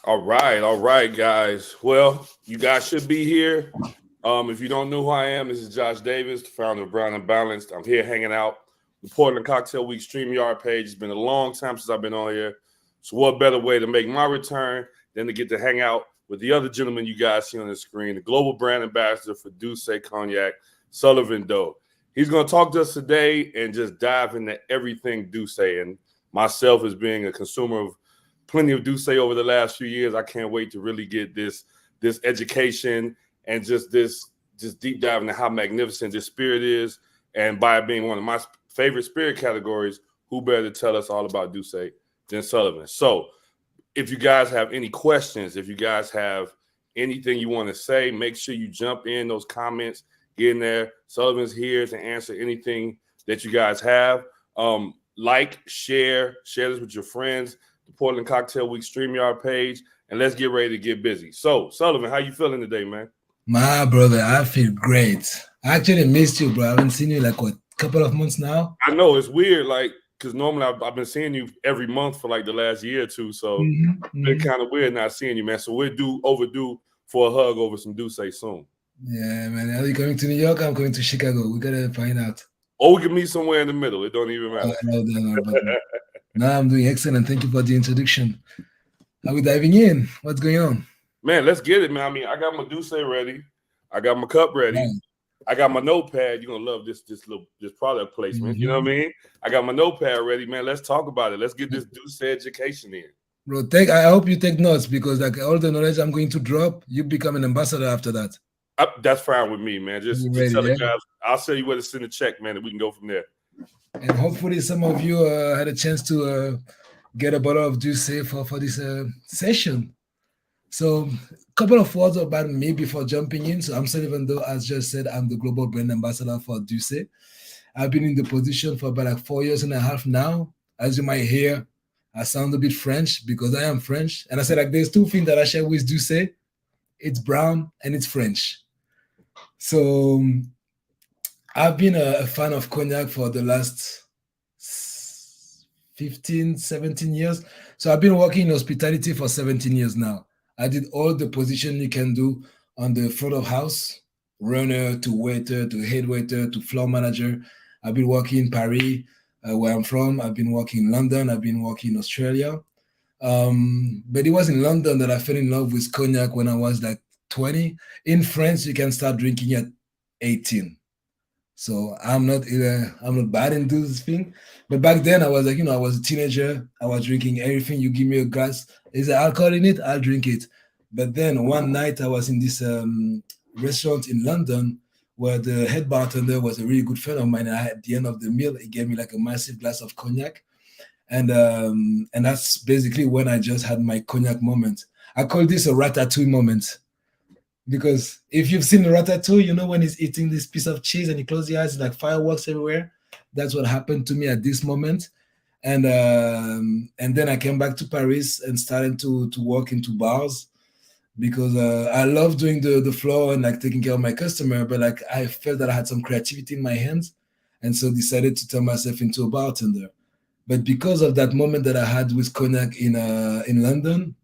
All right, guys. Well, you guys should be here. If you don't know who I am, this is Josh Davis, the founder of Brown and Balanced. I'm here hanging out the Portland Cocktail Week StreamYard page. It's been a long time since I've been on here. So what better way to make my return than to get to hang out with the other gentleman you guys see on the screen, the global brand ambassador for Douce Cognac, Sullivan Doh. He's going to talk to us today and just dive into everything Douce. And myself, as being a consumer of plenty of Douce over the last few years, I can't wait to really get this education and just deep dive into how magnificent this spirit is. And by it being one of my favorite spirit categories, who better to tell us all about Douce than Sullivan? So if you guys have any questions, if you guys have anything you want to say, make sure you jump in those comments, get in there. Sullivan's here to answer anything that you guys have. Like, share this with your friends, the Portland Cocktail Week StreamYard page, and let's get ready to get busy. So, Sullivan, how you feeling today, man? My brother, I feel great. I actually missed you, bro. I haven't seen you like a couple of months now. I know it's weird, like, because normally I've been seeing you every month for like the last year or two, so it's been kind of weird not seeing you, man. So we're overdue for a hug over some Douce soon. Yeah, man. Are you coming to New York? I'm going to Chicago. We gotta find out. Or we can meet somewhere in the middle. It don't even matter. No, I'm doing excellent. Thank you for the introduction. Are we diving in? What's going on? Man, let's get it, man. I mean, I got my Douce ready. I got my cup ready. Right. I got my notepad. You're gonna love this product placement. You know what I mean? I got my notepad ready, man. Let's talk about it. Let's get this Douce education in. Bro, I hope you take notes, because like all the knowledge I'm going to drop, you become an ambassador after that. That's fine with me, man. Just tell the guys. I'll tell you where to send a check, man, and we can go from there. And hopefully some of you had a chance to get a bottle of Douce for this session. So a couple of words about me before jumping in. So I'm Sullivan Doh. As just said, I'm the global brand ambassador for Douce. I've been in the position for about like 4 years and a half now. As you might hear, I sound a bit French because I am French. And I said, like, there's two things that I share with Douce. It's brown and it's French. So I've been a fan of cognac for the last 15, 17 years. So I've been working in hospitality for 17 years now. I did all the position you can do on the front of house, runner to waiter to head waiter to floor manager. I've been working in Paris, where I'm from. I've been working in London. I've been working in Australia. But it was in London that I fell in love with cognac when I was like 20. In France, you can start drinking at 18. So I'm not bad into this thing. But back then I was like, I was a teenager. I was drinking everything. You give me a glass, is there alcohol in it? I'll drink it. But then one night I was in this restaurant in London where the head bartender was a really good friend of mine. And at the end of the meal, he gave me like a massive glass of cognac. And that's basically when I just had my cognac moment. I call this a ratatouille moment. Because if you've seen the ratatouille, when he's eating this piece of cheese and he closes your eyes, it's like fireworks everywhere. That's what happened to me at this moment. And then I came back to Paris and started to work into bars, because I love doing the floor and like taking care of my customer, but like I felt that I had some creativity in my hands, and so decided to turn myself into a bartender. But because of that moment that I had with cognac in London,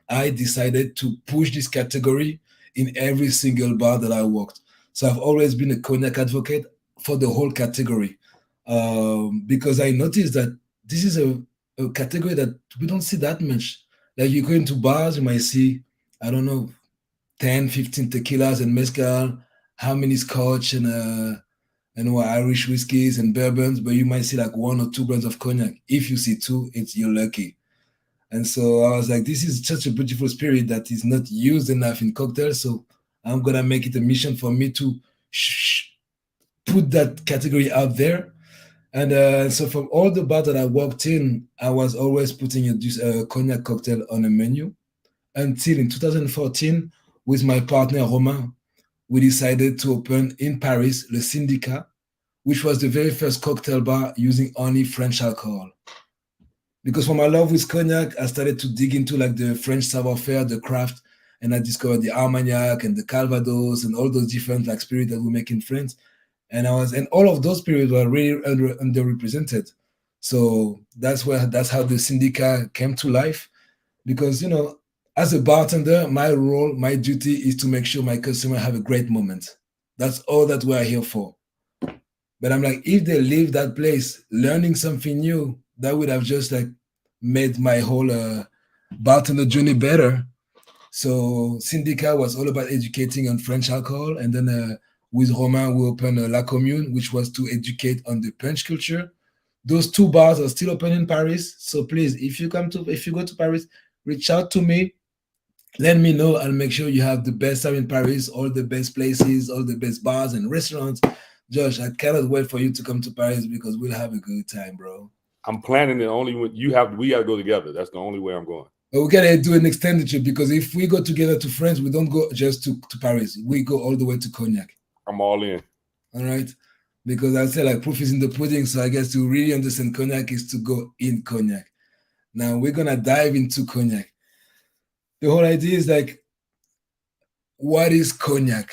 I decided to push this category in every single bar that I worked. So I've always been a cognac advocate for the whole category, because I noticed that this is a category that we don't see that much. Like you go into bars, you might see, I don't know, 10, 15 tequilas and mezcal, how many scotch and Irish whiskeys and bourbons, but you might see like 1 or 2 brands of cognac. If you see 2, you're lucky. And so I was like, this is such a beautiful spirit that is not used enough in cocktails. So I'm going to make it a mission for me to put that category out there. And so from all the bars that I walked in, I was always putting a cognac cocktail on a menu, until in 2014, with my partner Romain, we decided to open in Paris Le Syndicat, which was the very first cocktail bar using only French alcohol. Because from my love with cognac, I started to dig into like the French savoir-faire, the craft, and I discovered the Armagnac and the Calvados and all those different like spirits that we make in France. And all of those spirits were really underrepresented. So that's how the Syndicat came to life. Because As a bartender, my role, my duty is to make sure my customer have a great moment. That's all that we're here for. But I'm like, if they leave that place learning something new, that would have just like made my whole bartender journey better. So Syndicat was all about educating on French alcohol, and then with Romain we opened La Commune, which was to educate on the punch culture. Those two bars are still open in Paris. So please, if you go to Paris, reach out to me. Let me know. I'll make sure you have the best time in Paris, all the best places, all the best bars and restaurants. Josh, I cannot wait for you to come to Paris because we'll have a good time, bro. I'm planning it only when we got to go together. That's the only way I'm going. But we gotta do an extended trip because if we go together to France, we don't go just to Paris. We go all the way to Cognac. I'm all in. All right. Because I say like proof is in the pudding. So I guess to really understand Cognac is to go in Cognac. Now we're gonna dive into Cognac. The whole idea is like, what is Cognac?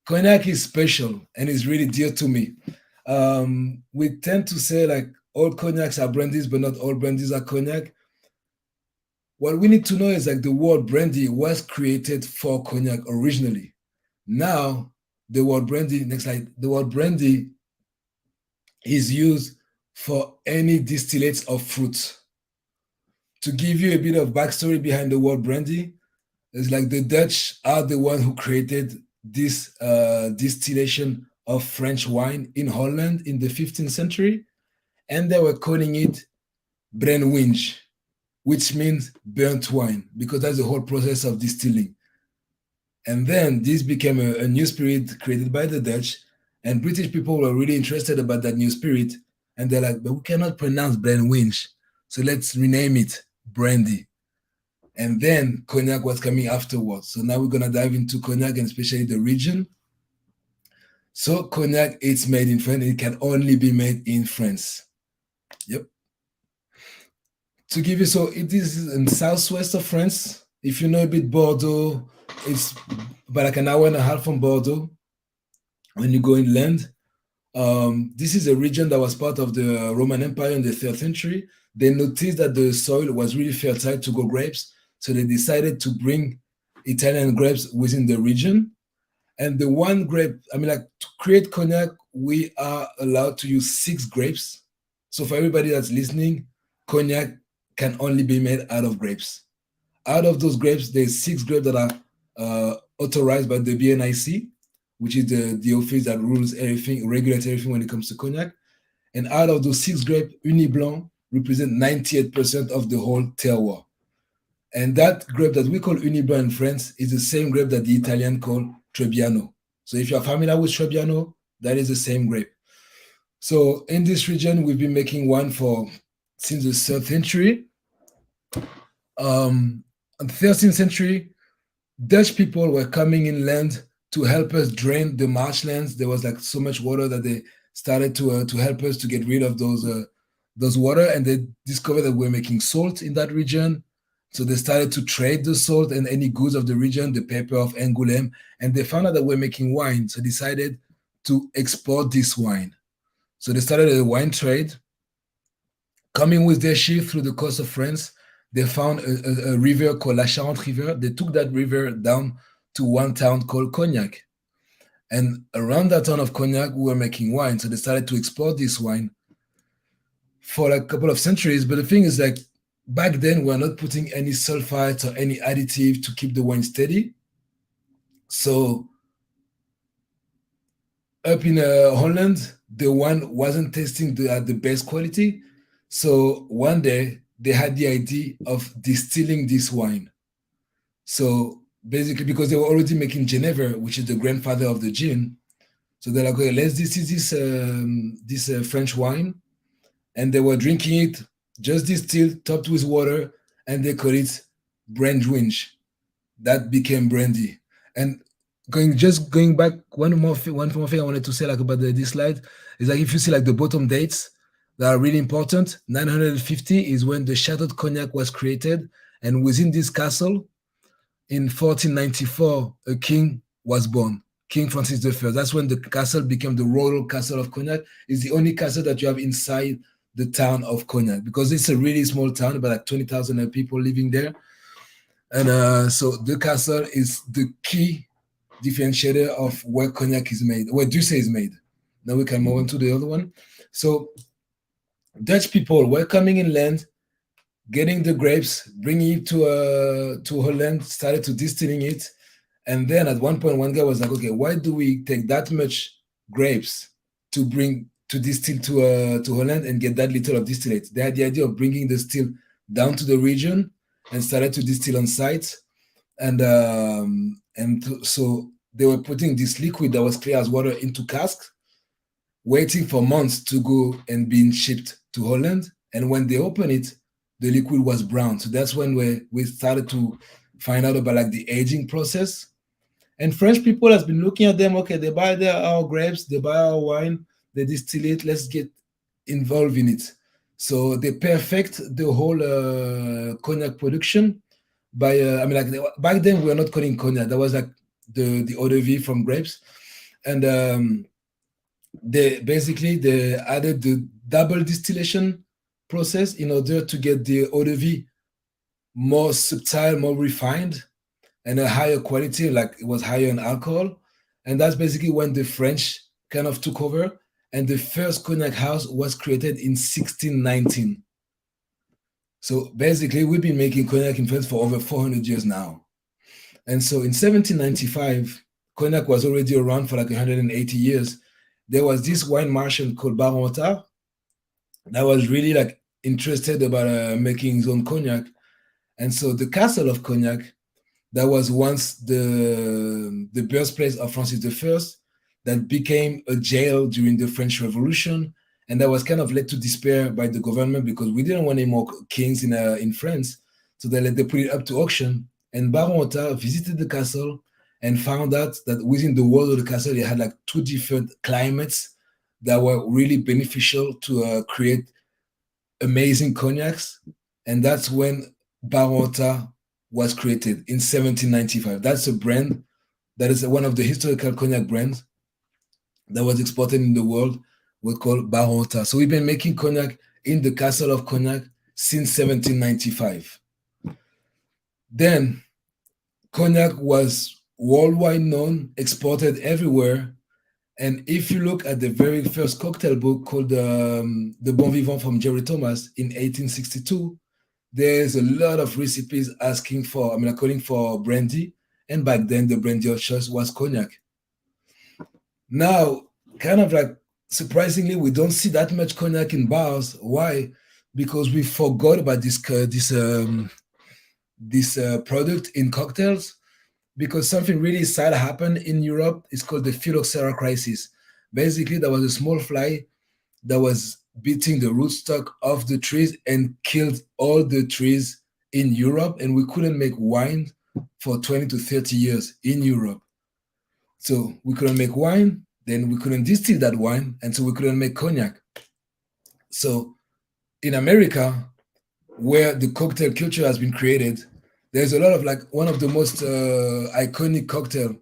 Cognac is special and is really dear to me. We tend to say like all cognacs are brandies, but not all brandies are cognac. What we need to know is like the word brandy was created for cognac originally. Now, the word brandy, next slide, the word brandy is used for any distillates of fruits. To give you a bit of backstory behind the word brandy, it's like the Dutch are the one who created this distillation of French wine in Holland in the 15th century, and they were calling it brandewijn, which means burnt wine, because that's the whole process of distilling. And then this became a new spirit created by the Dutch, and British people were really interested about that new spirit, and they're like, but we cannot pronounce brandewijn, so let's rename it brandy. And then cognac was coming afterwards. So now we're gonna dive into cognac and especially the region. So cognac, it's made in France. It can only be made in France. Yep. To give you, so it is in southwest of France. If you know a bit Bordeaux, it's about like an hour and a half from Bordeaux when you go inland. This is a region that was part of the Roman Empire in the 3rd century. They noticed that the soil was really fertile to grow grapes. So they decided to bring Italian grapes within the region. And the one grape, I mean, like to create cognac, we are allowed to use 6 grapes. So for everybody that's listening, cognac can only be made out of grapes. Out of those grapes, there's 6 grapes that are authorized by the BNIC, which is the office that rules everything, regulates everything when it comes to cognac. And out of those 6 grapes, Uni Blanc represent 98% of the whole terroir. And that grape that we call Uni Blanc in France is the same grape that the Italian call Trebbiano. So if you're familiar with Trebbiano, that is the same grape. So in this region, we've been making wine since the 3rd century. In the 13th century, Dutch people were coming inland to help us drain the marshlands. There was like so much water that they started to help us to get rid of those water, and they discovered that we're making salt in that region. So they started to trade the salt and any goods of the region, the pepper of Angoulême, and they found out that we're making wine. So decided to export this wine. So they started a wine trade. Coming with their ship through the coast of France, they found a river called La Charente River. They took that river down to one town called Cognac. And around that town of Cognac, we were making wine. So they started to export this wine for like a couple of centuries. But the thing is, like, back then, we're not putting any sulfites or any additive to keep the wine steady. So up in Holland, the wine wasn't tasting at the best quality. So one day, they had the idea of distilling this wine. So basically, because they were already making Genever, which is the grandfather of the gin. So they're like, okay, let's distill this French wine. And they were drinking it just distilled, topped with water, and they call it brandewijn. That became brandy. And going back, one more thing I wanted to say like about this slide is like if you see like the bottom dates that are really important, 950 is when the Chateau de Cognac was created, and within this castle, in 1494, a king was born, King Francis I. That's when the castle became the Royal Castle of Cognac. It's the only castle that you have inside the town of Cognac, because it's a really small town, about like 20,000 people living there. And so the castle is the key differentiator of where cognac is made, where Douce is made. Now we can move on to the other one. So Dutch people were coming inland, getting the grapes, bringing it to Holland, started to distilling it, and then at one point, one guy was like, "Okay, why do we take that much grapes to bring to distill to Holland and get that little of distillate?" They had the idea of bringing the still down to the region and started to distill on site, and so they were putting this liquid that was clear as water into casks, waiting for months to go and being shipped to Holland. And when they open it, the liquid was brown. So that's when we started to find out about like the aging process. And French people has been looking at them. Okay, they buy our grapes, they buy our wine, they distill it. Let's get involved in it. So they perfect the whole cognac production by back then we were not calling cognac. That was like the eau de vie from grapes, and they added the double distillation process in order to get the eau de vie more subtle, more refined, and a higher quality, like it was higher in alcohol. And that's basically when the French kind of took over. And the first cognac house was created in 1619. So basically, we've been making cognac in France for over 400 years now. And so in 1795, cognac was already around for like 180 years. There was this wine merchant called Baron Otard that was really like interested about making his own cognac. And so the castle of Cognac, that was once the birthplace of Francis I, that became a jail during the French Revolution, and that was kind of led to despair by the government because we didn't want any more kings in France. So they put it up to auction, and Baron Otard visited the castle and found out that within the walls of the castle, they had like two different climates that were really beneficial to create amazing cognacs. And that's when Baron Otard was created in 1795. That's a brand that is one of the historical cognac brands that was exported in the world. We call Baron Otard. So we've been making cognac in the castle of Cognac since 1795. Then cognac was worldwide known, exported everywhere. And if you look at the very first cocktail book called The Bon Vivant from Jerry Thomas in 1862, there's a lot of recipes calling for brandy. And back then, the brandy of choice was cognac. Now, kind of like surprisingly, we don't see that much cognac in bars. Why? Because we forgot about this product in cocktails. Because something really sad happened in Europe. It's called the phylloxera crisis. Basically, there was a small fly that was beating the rootstock of the trees and killed all the trees in Europe, and we couldn't make wine for 20 to 30 years in Europe. So we couldn't make wine, then we couldn't distill that wine, and so we couldn't make cognac. So in America, where the cocktail culture has been created, there's a lot of like one of the most iconic cocktail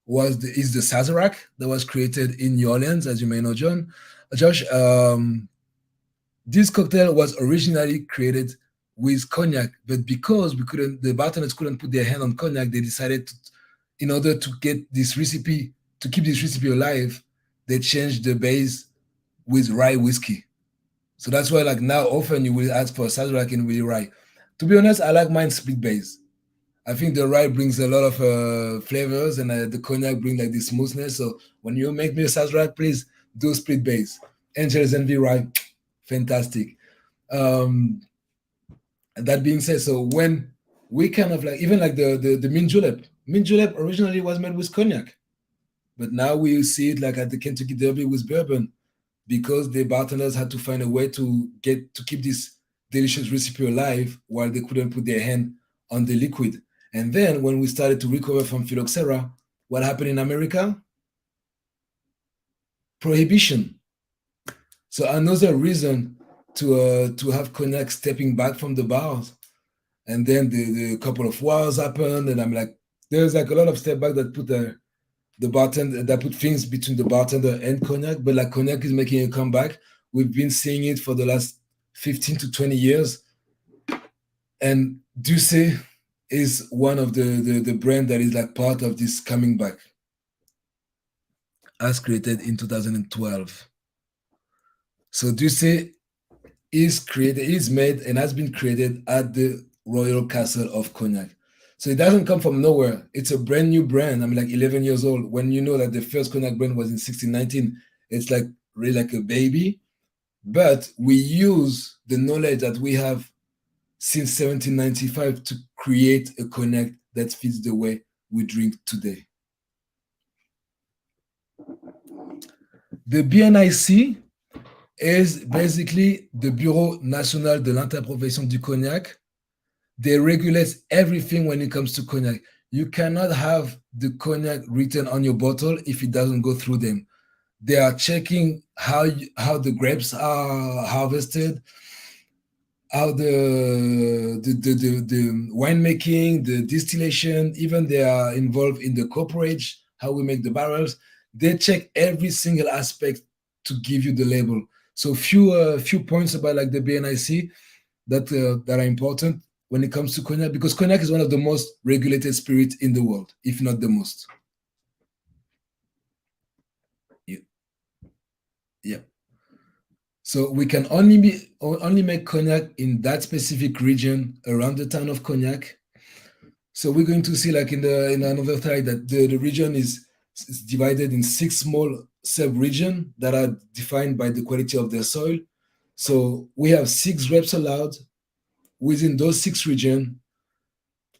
is the Sazerac that was created in New Orleans, as you may know, Josh. This cocktail was originally created with cognac, but because the bartenders couldn't put their hand on cognac, they decided in order to get this recipe, to keep this recipe alive, they changed the base with rye whiskey. So that's why like now often you will ask for a Sazerac and with rye. To be honest, I like mine split base. I think the rye brings a lot of flavors and the cognac brings like this smoothness. So when you make me a Sazerac, please do split base. Angel's Envy rye, fantastic. That being said, so when we kind of like, even like the mint julep originally was made with cognac. But now we see it like at the Kentucky Derby with bourbon because the bartenders had to find a way to keep this delicious recipe alive while they couldn't put their hand on the liquid. And then when we started to recover from phylloxera, what happened in America? Prohibition. So another reason to have cognac stepping back from the bars. And then the couple of wars happened, and I'm like, there's like a lot of step back that put the bartender, that put things between the bartender and cognac, but like cognac is making a comeback. We've been seeing it for the last 15 to 20 years. And Douce is one of the brand that is like part of this coming back, as created in 2012. So Duce is made and has been created at the Royal Castle of Cognac. So it doesn't come from nowhere. It's a brand new brand. I'm like 11 years old. When you know that the first cognac brand was in 1619, it's like really like a baby. But we use the knowledge that we have since 1795 to create a cognac that fits the way we drink today. The BNIC is basically the Bureau National de l'Interprofession du Cognac. They regulate everything when it comes to cognac. You cannot have the cognac written on your bottle if it doesn't go through them. They are checking how the grapes are harvested, how the winemaking, the distillation, even they are involved in the cooperage, how we make the barrels. They check every single aspect to give you the label. So few points about like the BNIC that are important when it comes to cognac, because cognac is one of the most regulated spirits in the world, if not the most. Yeah. So we can only make cognac in that specific region around the town of Cognac. So we're going to see like in another slide that the region is divided in 6 small sub-regions that are defined by the quality of their soil. So we have 6 grapes allowed within those 6 regions.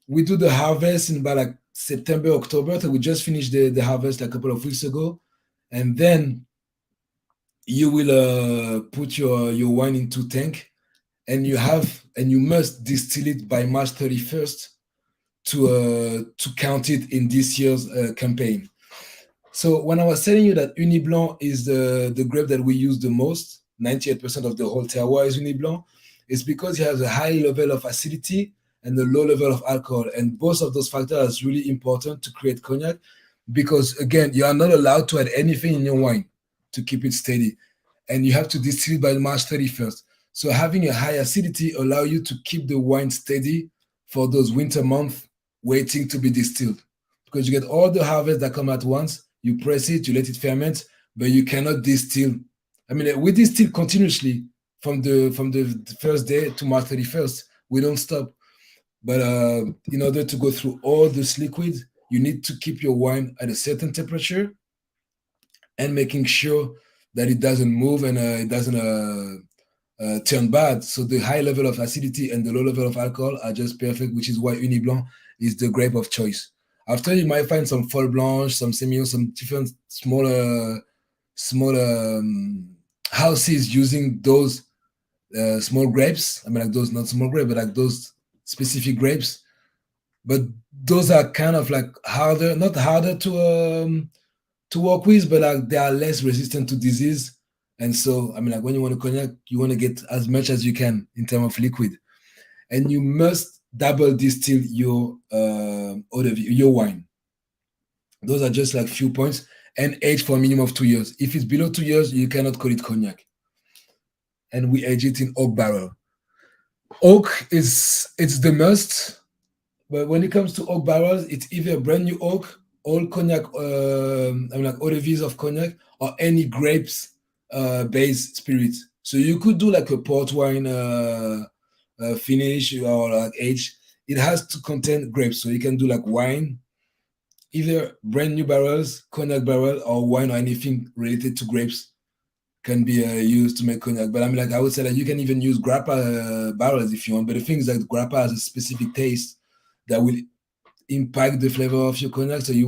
We do the harvest in about like September, October. So we just finished the harvest a couple of weeks ago. And then you will put your wine into tank, and you must distill it by March 31st to count it in this year's campaign. So when I was telling you that Uni Blanc is the grape that we use the most, 98% of the whole terroir is Uni Blanc, it's because it has a high level of acidity and a low level of alcohol. And both of those factors are really important to create cognac, because again, you are not allowed to add anything in your wine to keep it steady. And you have to distill it by March 31st. So having a high acidity allows you to keep the wine steady for those winter months waiting to be distilled. Because you get all the harvest that come at once, you press it, you let it ferment, but you cannot distill. I mean, we distill continuously from the first day to March 31st. We don't stop. But in order to go through all this liquid, you need to keep your wine at a certain temperature and making sure that it doesn't move and it doesn't turn bad. So the high level of acidity and the low level of alcohol are just perfect, which is why Uni Blanc is the grape of choice. After, you might find some Folle Blanche, some Semillon, some different smaller houses using those small grapes. I mean, like those, not small grapes, but like those specific grapes. But those are kind of like harder, not harder to work with, but like they are less resistant to disease. And so, I mean, like when you want to cognac, you want to get as much as you can in terms of liquid. And you must double distill your your wine. Those are just like few points. And age for a minimum of 2 years. If it's below 2 years, you cannot call it cognac. And we age it in oak barrel. Oak it's the must, but when it comes to oak barrels, it's either brand new oak, old cognac, I mean like eau de vie of cognac, or any grapes based spirits. So you could do like a port wine finish or like age. It has to contain grapes, so you can do like wine, either brand new barrels, cognac barrel, or wine or anything related to grapes can be used to make cognac. But I mean, like I would say that you can even use grappa barrels if you want. But the thing is that grappa has a specific taste that will impact the flavor of your cognac. So you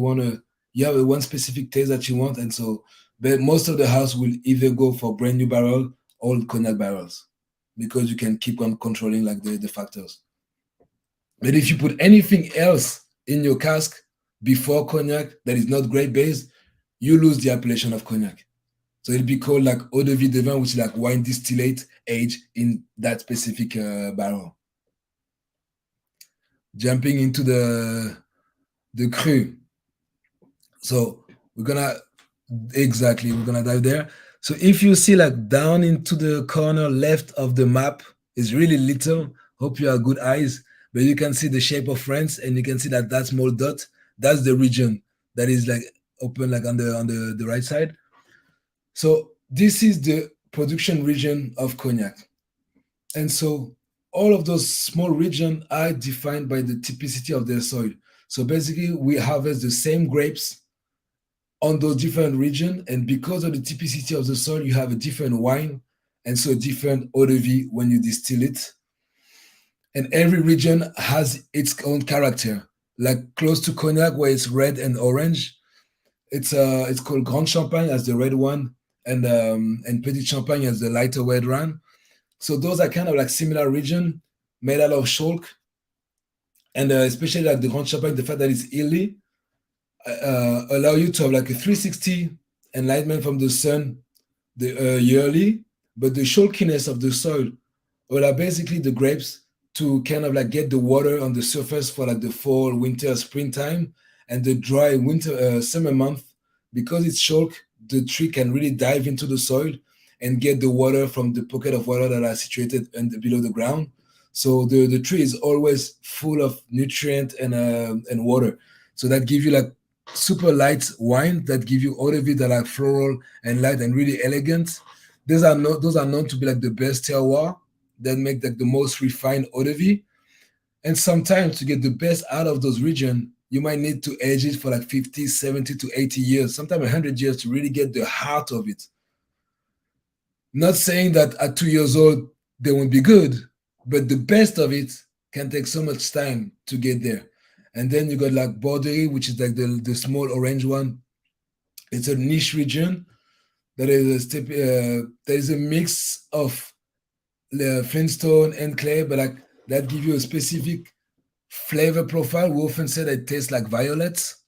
have one specific taste that you want, and so but most of the house will either go for brand new barrel or cognac barrels, because you can keep on controlling like the factors. But if you put anything else in your cask before cognac that is not grape based, you lose the appellation of cognac. So it'll be called like eau de vie de vin, which is like wine distillate age in that specific barrel. Jumping into the cru. So we're gonna dive there. So if you see like down into the corner left of the map, it's really little. Hope you have good eyes. but you can see the shape of France, and you can see that small dot. That's the region that is like open, like on the right side. So this is the production region of cognac, and so all of those small regions are defined by the typicity of their soil. So basically, we harvest the same grapes on those different regions, and because of the typicity of the soil, you have a different wine, and so a different eau de vie when you distill it. And every region has its own character. Like close to cognac, where it's red and orange, it's called Grand Champagne as the red one, and Petit Champagne as the lighter red one. So those are kind of like similar region made out of chalk, and especially like the Grand Champagne, the fact that it's hilly allow you to have like a 360 enlightenment from the sun the yearly, but the chalkiness of the soil allow basically the grapes to kind of like get the water on the surface for like the fall, winter, springtime, and the dry winter, summer month. Because it's chalk, the tree can really dive into the soil and get the water from the pocket of water that are situated below the ground. So the tree is always full of nutrient and water. So that gives you like super light wine that give you eau de vie that are floral and light and really elegant. Those are known to be like the best terroir that make like the most refined eau de vie. And sometimes to get the best out of those regions, you might need to age it for like 50, 70 to 80 years, sometimes 100 years to really get the heart of it. Not saying that at 2 years old, they won't be good, but the best of it can take so much time to get there. And then you got like Bordeaux, which is like the small orange one. It's a niche region that is a mix of flintstone and clay, but like that give you a specific flavor profile. We often say that it tastes like violets.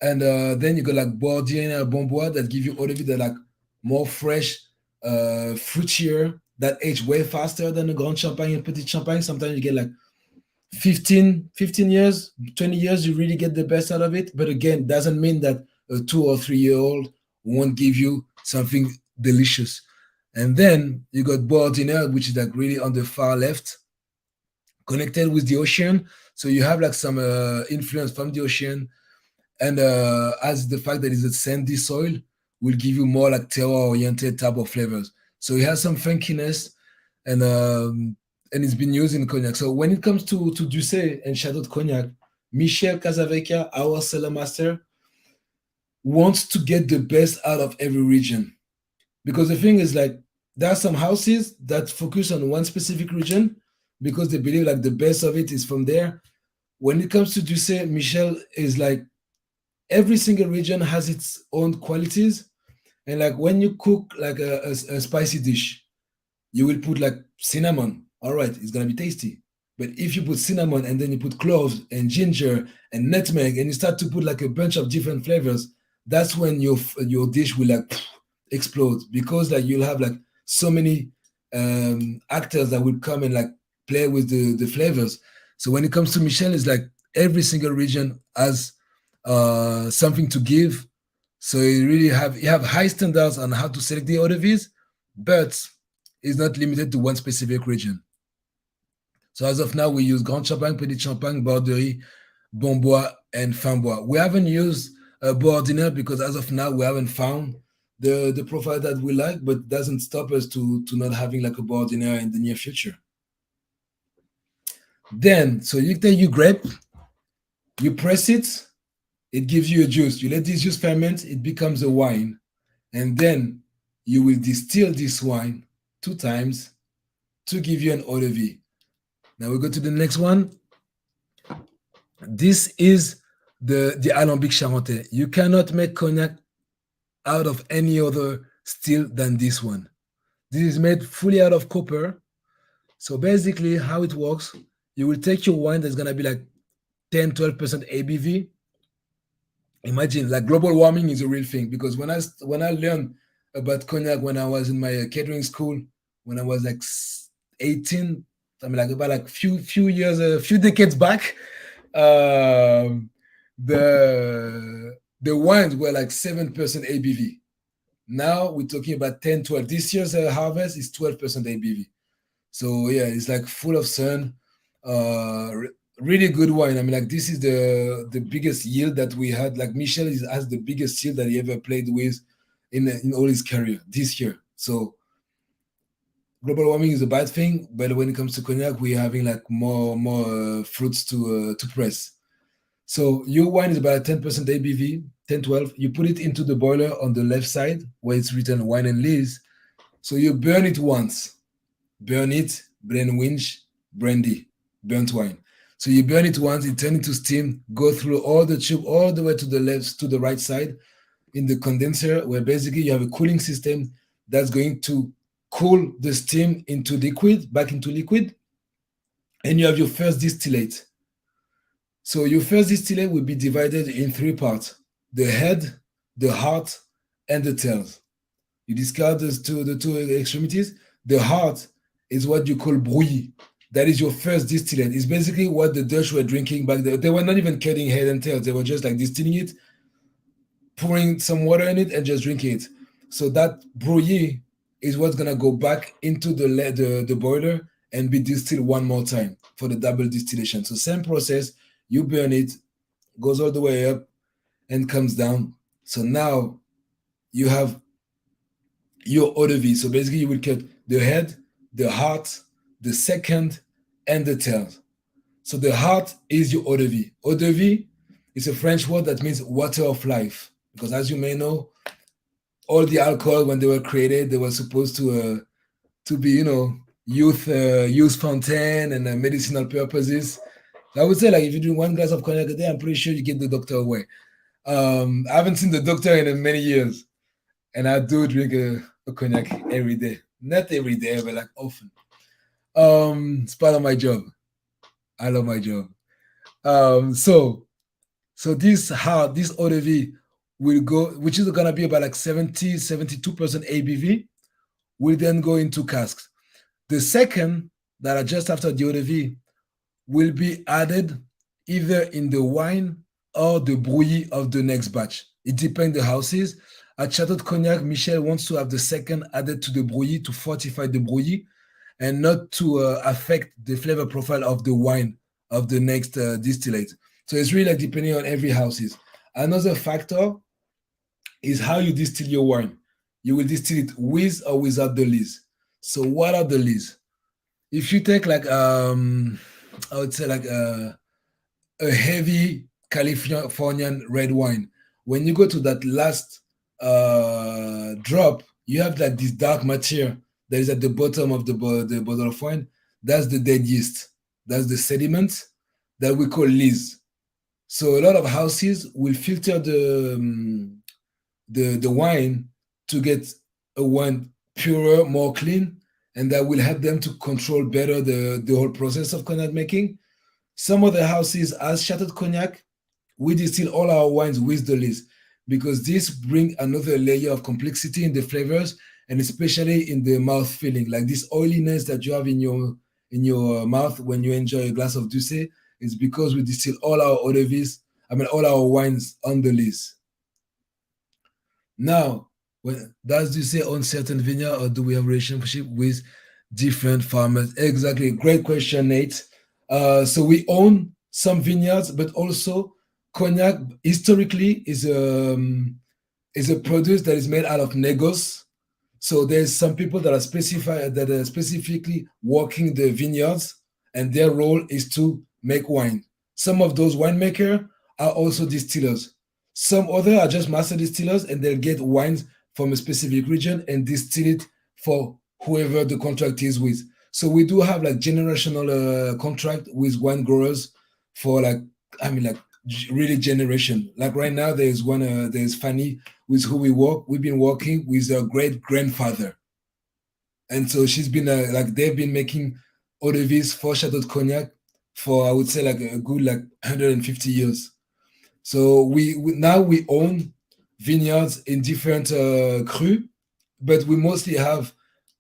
And then you got like Bordeaux and Bombois that give you eau de vie that like more fresh, fruitier, that age way faster than the Grand Champagne and Petit Champagne. Sometimes you get like 15 years, 20 years, you really get the best out of it. But again, doesn't mean that a 2 or 3 year old won't give you something delicious. And then you got Bordeaux, which is like really on the far left, connected with the ocean. So you have like some influence from the ocean. And as the fact that it's a sandy soil will give you more like terroir-oriented type of flavors. So it has some funkiness, and it's been used in cognac. So when it comes to Doucet and Chateau de Cognac, Michel Casavecchia, our cellar master, wants to get the best out of every region. Because the thing is like, there are some houses that focus on one specific region because they believe like the best of it is from there. When it comes to Doucet, Michel is like, every single region has its own qualities. And like when you cook like a spicy dish, you will put like cinnamon. All right, it's gonna be tasty. But if you put cinnamon and then you put cloves and ginger and nutmeg and you start to put like a bunch of different flavors, that's when your dish will like explode, because like you'll have like so many actors that will come and like play with the flavors. So when it comes to Michel, it's like every single region has something to give. So you have high standards on how to select the eau de vie, but it's not limited to one specific region. So as of now, we use Grand Champagne, Petit Champagne, Bordeaux, Bombois, and Finbois. We haven't used Bourdonnais because as of now, we haven't found the profile that we like, but it doesn't stop us to not having like a Bourdonnais in the near future. Then, so you take your grape, you press it, it gives you a juice. You let this juice ferment, it becomes a wine. And then you will distill this wine 2 times to give you an eau de vie. Now we go to the next one. This is the Alambic Charentais. You cannot make cognac out of any other still than this one. This is made fully out of copper. So basically how it works, you will take your wine that's gonna be like 10, 12% ABV. Imagine like global warming is a real thing, because when I learned about cognac when I was in my catering school, when I was like 18, I mean like about like few years, a few decades back, the wines were like 7% ABV. Now we're talking about 10, 12. This year's harvest is 12% ABV. So yeah, it's like full of sun. Really good wine. I mean, like this is the biggest yield that we had. Like Michel has the biggest yield that he ever played with in all his career this year. So global warming is a bad thing, but when it comes to cognac, we're having like more fruits to press. So your wine is about 10% ABV, 10, 12. You put it into the boiler on the left side where it's written wine and lees. So you burn it once. Burn it, blend winch, brandy, burnt wine. So you burn it once, it turns into steam, go through all the tube, all the way to the left, to the right side in the condenser, where basically you have a cooling system that's going to cool the steam into liquid, back into liquid. And you have your first distillate. So your first distillate will be divided in three parts: the head, the heart, and the tails. You discard the two extremities. The heart is what you call brouillis. That is your first distillate. It's basically what the Dutch were drinking back then. They were not even cutting head and tails. They were just like distilling it, pouring some water in it, and just drinking it. So that brouillis is what's gonna go back into the boiler and be distilled one more time for the double distillation. So same process. You burn it, goes all the way up, and comes down. So now you have your eau de vie. So basically, you will cut the head, the heart, the second, and the tail. So the heart is your eau de vie. Eau de vie is a French word that means water of life. Because as you may know, all the alcohol when they were created, they were supposed to be, youth fountain and medicinal purposes. I would say, like, if you drink one glass of cognac a day, I'm pretty sure you get the doctor away. I haven't seen the doctor in many years, and I do drink a cognac every day. Not every day, but like often. It's part of my job. I love my job. So this eau de vie will go, which is gonna be about like 72% ABV, will then go into casks. The second that are just after the eau de vie will be added either in the wine or the brouillis of the next batch. It depends the houses. At Chateau de Cognac, Michel wants to have the second added to the brouillis to fortify the brouillis and not to affect the flavor profile of the wine of the next distillate. So it's really like depending on every houses. Another factor is how you distill your wine. You will distill it with or without the lees. So what are the lees? If you take like I would say like a heavy Californian red wine, when you go to that last drop, you have like this dark material that is at the bottom of the bottle of wine. That's the dead yeast. That's the sediment that we call lees. So a lot of houses will filter the wine to get a wine purer, more clean, and that will help them to control better the whole process of cognac making. Some of the houses, as Chateau de Cognac, we distill all our wines with the lees because this brings another layer of complexity in the flavors and especially in the mouth feeling, like this oiliness that you have in your mouth when you enjoy a glass of Douce is because we distill all our eau de vie, all our wines on the lees. Now, does Douce own certain vineyard or do we have a relationship with different farmers? Exactly, great question, Nate. So we own some vineyards, but also cognac historically is a produce that is made out of negos. So there's some people that are specifically working the vineyards, and their role is to make wine. Some of those winemakers are also distillers. Some other are just master distillers, and they'll get wines from a specific region and distill it for whoever the contract is with. So we do have like generational contract with wine growers for really generation. Like right now, there's Fanny with who we work. We've been working with her great grandfather, and so she's been they've been making eau de vie for Chateau de Cognac for I would say like a good 150 years. So we now own vineyards in different crus, but we mostly have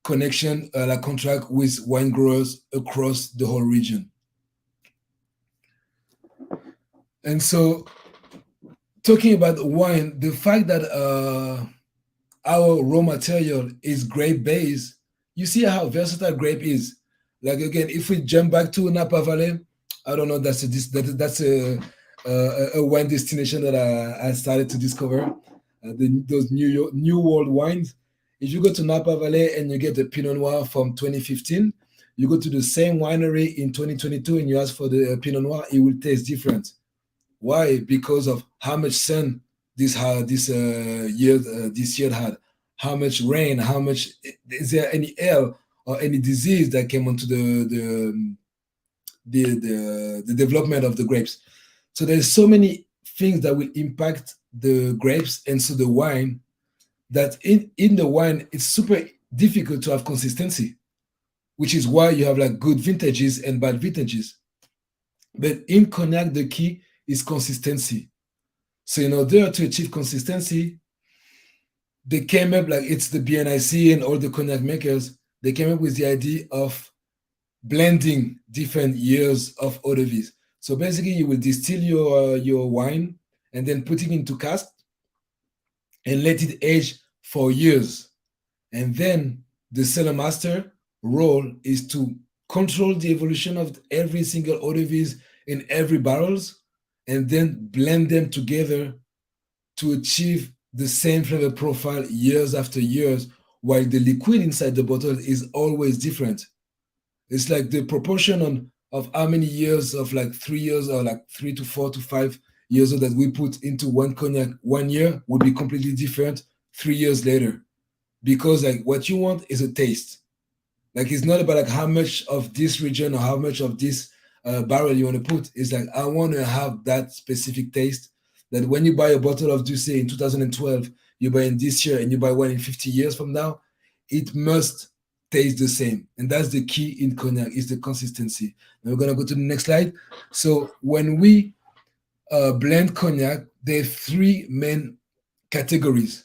connection contract with wine growers across the whole region. And so talking about wine, the fact that our raw material is grape based, you see how versatile grape is. Like again, if we jump back to Napa Valley, I don't know. That's a wine destination that I started to discover. Those new world wines. If you go to Napa Valley and you get the Pinot Noir from 2015, you go to the same winery in 2022 and you ask for the Pinot Noir, it will taste different. Why? Because of how much sun this year had, how much rain, how much is there any air or any disease that came onto the development of the grapes. So there's so many things that will impact the grapes and so the wine, that in the wine it's super difficult to have consistency, which is why you have like good vintages and bad vintages. But in cognac, the key is consistency. So in order to achieve consistency, they came up, like it's the BNIC and all the cognac makers, they came up with the idea of blending different years of eau de vie. So basically, you will distill your wine and then put it into cask and let it age for years. And then the cellar master role is to control the evolution of every single eau de vie in every barrels and then blend them together to achieve the same flavor profile years after years, while the liquid inside the bottle is always different. It's like the proportion of how many years of like 3 years or like 3 to 4 to 5 years old that we put into one cognac 1 year would be completely different 3 years later. Because like what you want is a taste. Like it's not about like how much of this region or how much of this barrel you want to put. It's like I want to have that specific taste that when you buy a bottle of Douce in 2012, you buy in this year and you buy one in 50 years from now, it must taste the same. And that's the key in cognac, is the consistency. Now we're going to go to the next slide. So when we blend cognac, there are three main categories.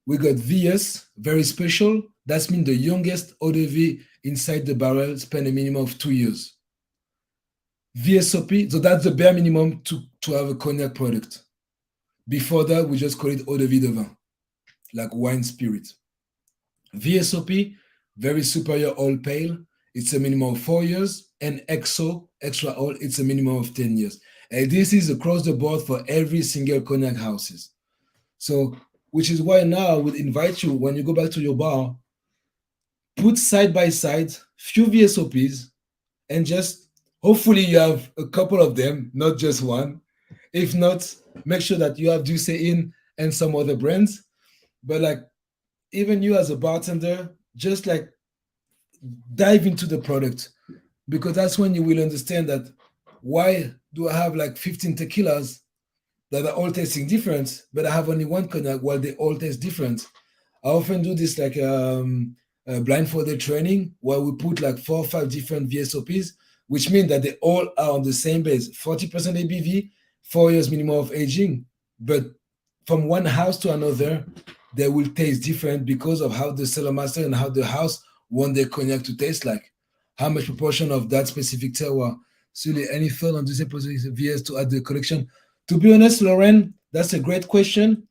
We got VS, very special. That means the youngest eau de vie inside the barrel spend a minimum of 2 years. VSOP, so that's the bare minimum to have a cognac product. Before that, we just call it eau de vie de vin, like wine spirit. VSOP, very superior old pale, it's a minimum of 4 years. And XO, extra old, it's a minimum of 10 years. And this is across the board for every single cognac houses. So, which is why now I would invite you, when you go back to your bar, put side by side few VSOPs and just hopefully you have a couple of them, not just one. If not, make sure that you have Douce in and some other brands. But like even you as a bartender, just like dive into the product, because that's when you will understand that why do I have like 15 tequilas that are all tasting different, but I have only one cognac while they all taste different. I often do this like blindfolded training where we put like 4 or 5 different VSOPs, which means that they all are on the same base, 40% ABV, 4 years minimum of aging. But from one house to another, they will taste different because of how the cellar master and how the house want their cognac to taste like. How much proportion of that specific terroir. Sully, any thought on this VS to add the collection? To be honest, Lauren, that's a great question.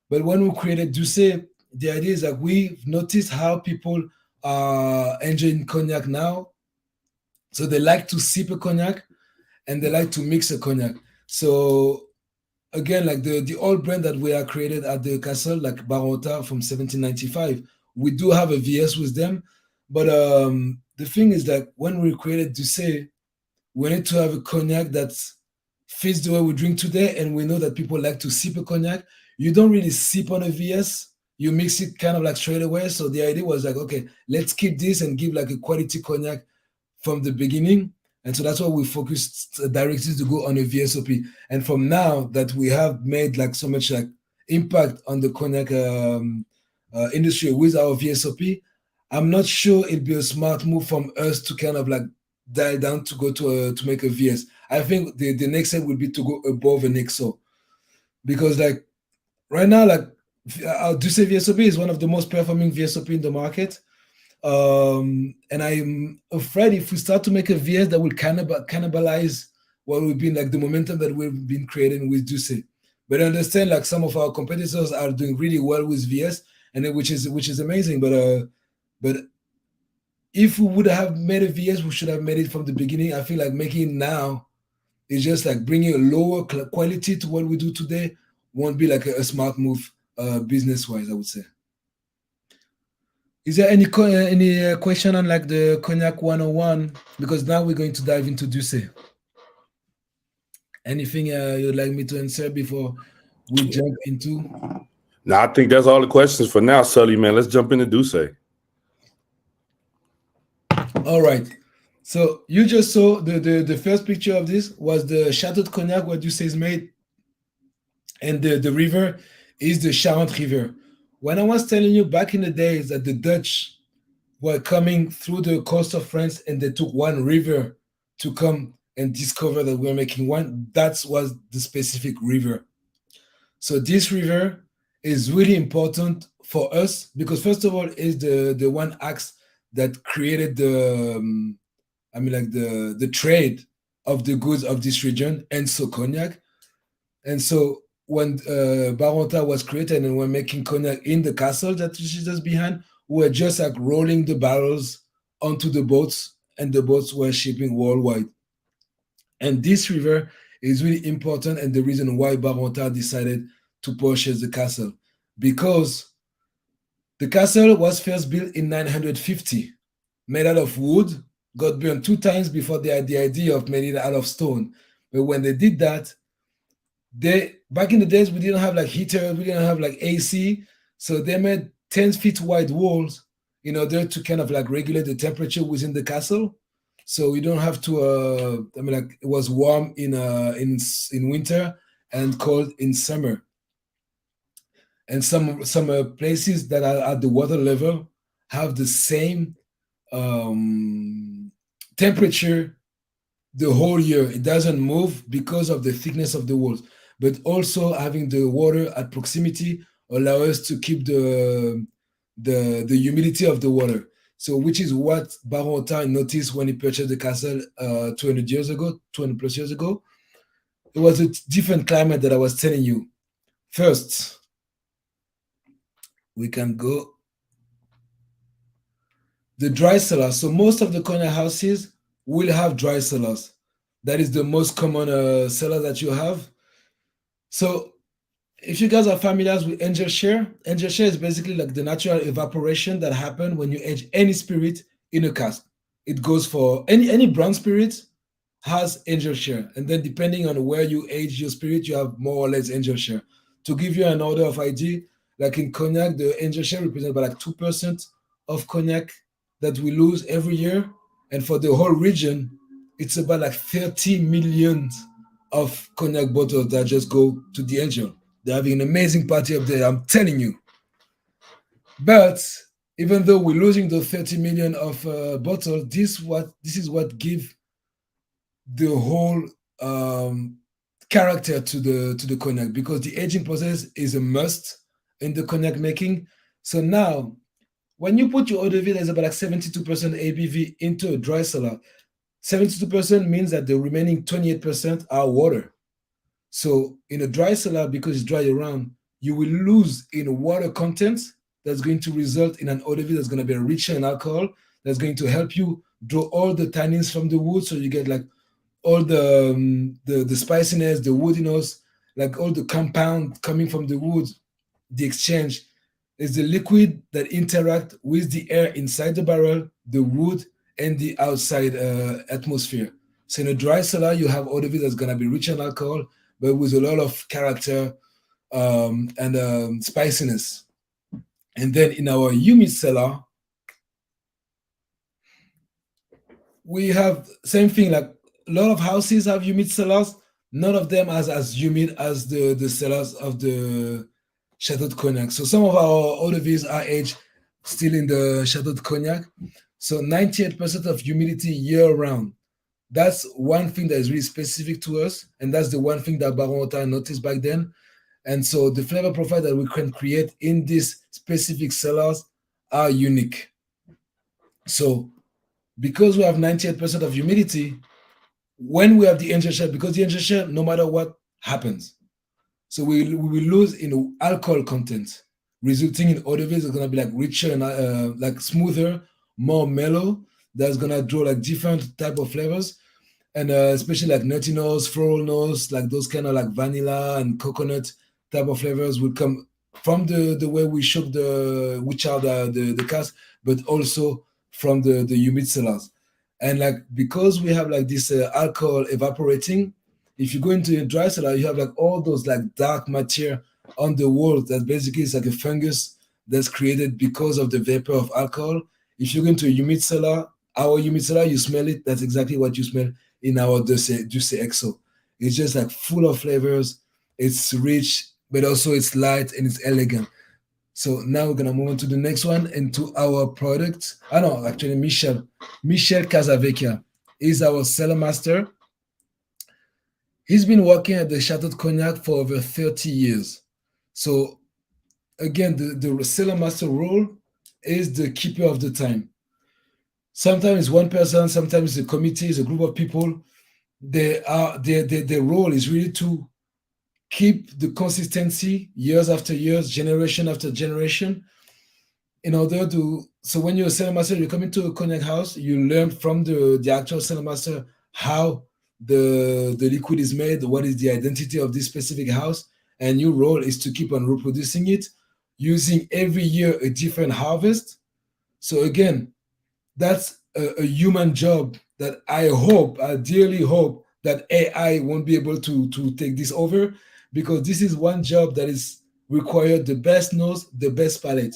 But when we created Douce, the idea is that we've noticed how people are enjoying cognac now. So they like to sip a cognac and they like to mix a cognac. So again, like the old brand that we are created at the castle, like Barota from 1795, we do have a VS with them. But the thing is that when we created Douce, we need to have a cognac that fits the way we drink today, and we know that people like to sip a cognac. You don't really sip on a VS, you mix it kind of like straight away. So the idea was like, okay, let's keep this and give like a quality cognac from the beginning. And so that's why we focused directly to go on a VSOP. And from now that we have made like so much like impact on the cognac industry with our VSOP, I'm not sure it'd be a smart move from us to kind of like dial down to go to make a VS. I think the next step would be to go above an XO, because like right now, like our Douce VSOP is one of the most performing VSOP in the market. And I'm afraid if we start to make a VS that will cannibalize what we've been like the momentum that we've been creating with Douce. But I understand like some of our competitors are doing really well with VS, and which is amazing. But if we would have made a VS, we should have made it from the beginning. I feel like making it now is just like bringing a lower quality to what we do today. Won't be like a smart move business wise, I would say. Is there any question on like the cognac 101? Because now we're going to dive into Douce. Anything you'd like me to answer before we jump into? Now, I think that's all the questions for now, Sully, man. Let's jump into Douce. All right. So you just saw the first picture of this was the Chateau de Cognac, what Douce is made. And the river is the Charente River. When I was telling you back in the days that the Dutch were coming through the coast of France and they took one river to come and discover that we're making wine, that was the specific river. So this river is really important for us because first of all is the one axe that created the trade of the goods of this region, and so cognac. And so when Baronta was created and we're making cognac in the castle that is just behind, we're just like rolling the barrels onto the boats, and the boats were shipping worldwide. And this river is really important, and the reason why Baronta decided to purchase the castle, because the castle was first built in 950, made out of wood, got burned 2 times before they had the idea of making it out of stone. But when they did that, back in the days, we didn't have like heaters, we didn't have like AC, so they made 10 feet wide walls in order to kind of like regulate the temperature within the castle. So we don't have to, it was warm in winter and cold in summer. And some places that are at the water level have the same temperature the whole year. It doesn't move because of the thickness of the walls, but also having the water at proximity allow us to keep the humidity of the water. So which is what Barontin noticed when he purchased the castle 200 plus years ago. It was a different climate that I was telling you. First, we can go the dry cellar. So most of the cognac houses will have dry cellars. That is the most common cellar that you have. So if you guys are familiar with angel share is basically like the natural evaporation that happens when you age any spirit in a cask. It goes for any brown spirit has angel share, and then depending on where you age your spirit, you have more or less angel share. To give you an order of idea, like in cognac, the angel share represents about like 2% of cognac that we lose every year, and for the whole region, it's about like 30 million of cognac bottles that just go to the angel. They're having an amazing party up there, I'm telling you. But even though we're losing those 30 million of bottles, this is what gives the whole character to the cognac, because the aging process is a must in the cognac making. So now, when you put your eau de vie, there's about like 72% ABV into a dry cellar. 72% means that the remaining 28% are water. So in a dry cellar, because it's dry around, you will lose in water content. That's going to result in an eau de vie that's going to be richer in alcohol. That's going to help you draw all the tannins from the wood, so you get like all the spiciness, the woodiness, like all the compound coming from the wood. The exchange is the liquid that interact with the air inside the barrel, the wood, and the outside atmosphere. So in a dry cellar, you have eau de vie that's going to be rich in alcohol, but with a lot of character and spiciness. And then in our humid cellar, we have same thing. Like a lot of houses have humid cellars. None of them as humid as the cellars of the Chateau de Cognac. So some of our eau de vie are aged still in the Chateau de Cognac. So 98% of humidity year round. That's one thing that is really specific to us, and that's the one thing that Baron noticed back then. And so the flavor profile that we can create in these specific cellars are unique. So because we have 98% of humidity, when we have the angel share, because the angel share, no matter what happens, so we will lose in alcohol content, resulting in eau de vie is going to be like richer and like smoother, more mellow. that's gonna draw like different type of flavors, and especially like nutty notes, floral notes, like those kind of like vanilla and coconut type of flavors will come from the way we shook which are the cask, but also from the humid cellars. And like because we have like this alcohol evaporating, if you go into a dry cellar, you have like all those like dark material on the wall that basically is like a fungus that's created because of the vapor of alcohol. If you go into a humid cellar, our humid cellar, you smell it. That's exactly what you smell in our Douce EXO. It's just like full of flavors. It's rich, but also it's light and it's elegant. So now we're gonna move on to the next one and to our product. I know actually Michel Casavecchia is our cellar master. He's been working at the Chateau de Cognac for over 30 years. So again, the cellar master role is the keeper of the time. Sometimes it's one person, sometimes it's a committee, it's a group of people. Their role is really to keep the consistency years after years, generation after generation, in order to. So when you're a cellar master, you come into a cognac house, you learn from the actual cellar master how the liquid is made, what is the identity of this specific house, and your role is to keep on reproducing it using every year a different harvest. So again, that's a human job that I dearly hope that AI won't be able to take this over, because this is one job that is required the best nose, the best palate.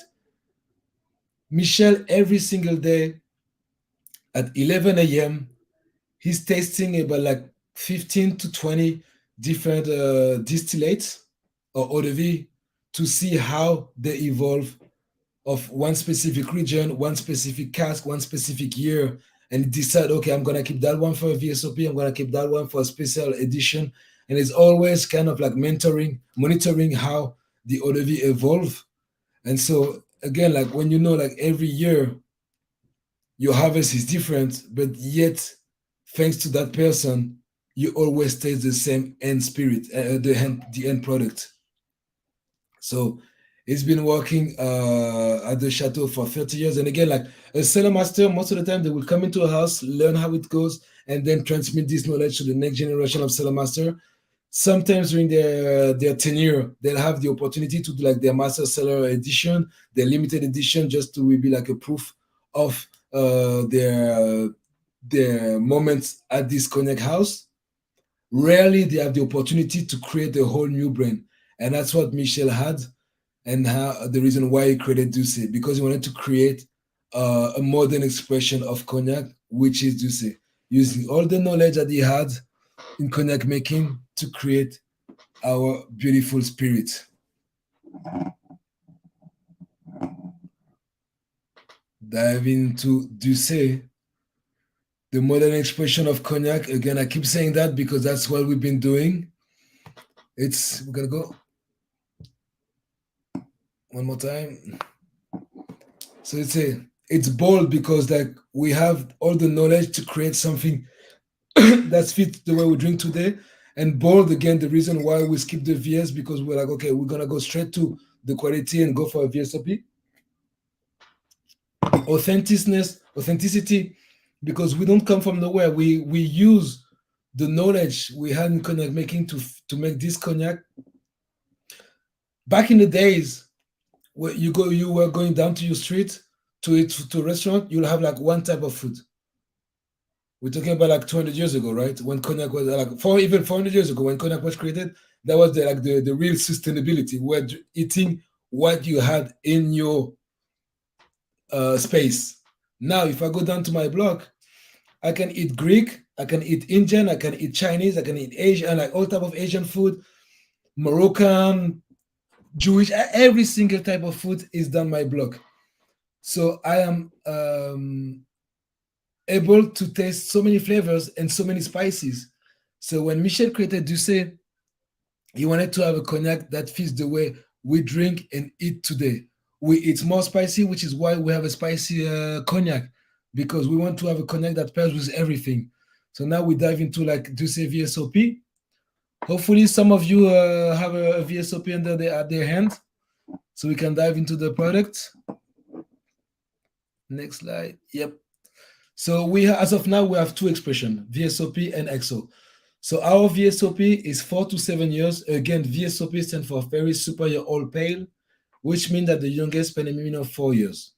Michel, every single day at 11 a.m., he's tasting about like 15 to 20 different distillates or eau de vie to see how they evolve of one specific region, one specific cask, one specific year, and decide, okay, I'm gonna keep that one for a VSOP, I'm gonna keep that one for a special edition. And it's always kind of like monitoring how the eau de vie evolve. And so again, like when you know like every year your harvest is different, but yet thanks to that person, you always taste the same end spirit, the end product. So he's been working at the chateau for 30 years. And again, like a cellar master, most of the time they will come into a house, learn how it goes, and then transmit this knowledge to the next generation of cellar master. Sometimes during their tenure, they'll have the opportunity to do like their master cellar edition, their limited edition, just to be like a proof of their moments at this cognac house. Rarely they have the opportunity to create a whole new brand. And that's what Michel had, and how the reason why he created Douce, because he wanted to create a modern expression of cognac, which is Douce, using all the knowledge that he had in cognac making to create our beautiful spirit. Dive into Douce, the modern expression of cognac. Again, I keep saying that because that's what we've been doing. We're gonna go one more time. So it's bold because like we have all the knowledge to create something that fits the way we drink today. And bold, again, the reason why we skip the VS, because we're like, okay, we're gonna go straight to the quality and go for a VSOP. Authenticity, because we don't come from nowhere. We use the knowledge we had in cognac making to make this cognac. Back in the days, where you were going down to your street to a restaurant, you'll have like one type of food. We're talking about like 200 years ago, right? When cognac was like even 400 years ago, when cognac was created, that was the real sustainability. We're eating what you had in your space. Now, if I go down to my block, I can eat Greek, I can eat Indian, I can eat Chinese, I can eat Asian, like all type of Asian food, Moroccan, Jewish, every single type of food is down my block. So I am able to taste so many flavors and so many spices. So when Michel created Douce, he wanted to have a cognac that fits the way we drink and eat today. We eat more spicy, which is why we have a spicy cognac, because we want to have a cognac that pairs with everything. So now we dive into like Douce VSOP. Hopefully some of you have a VSOP under their hand, so we can dive into the product. Next slide. Yep. So as of now, we have two expressions, VSOP and XO. So our VSOP is 4 to 7 years. Again, VSOP stands for very superior old pale, which means that the youngest spend a minimum of 4 years.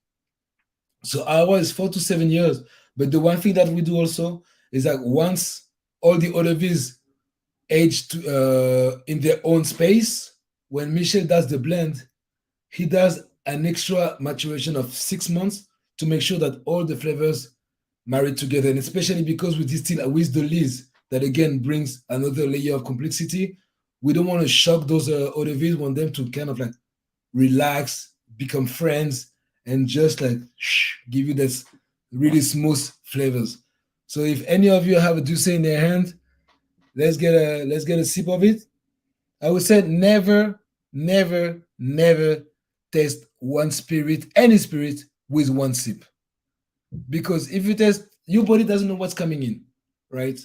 So our is 4 to 7 years. But the one thing that we do also is that once all the other Vs age in their own space, when Michel does the blend, he does an extra maturation of 6 months to make sure that all the flavors marry together. And especially because we distill with the lees, that again brings another layer of complexity. We don't want to shock those other Vs. We want them to kind of like relax, become friends, and just like give you this really smooth flavors. So if any of you have a Douce in their hand, let's get a sip of it. I would say never, never, never taste one spirit, any spirit, with one sip. Because if you taste, your body doesn't know what's coming in, right?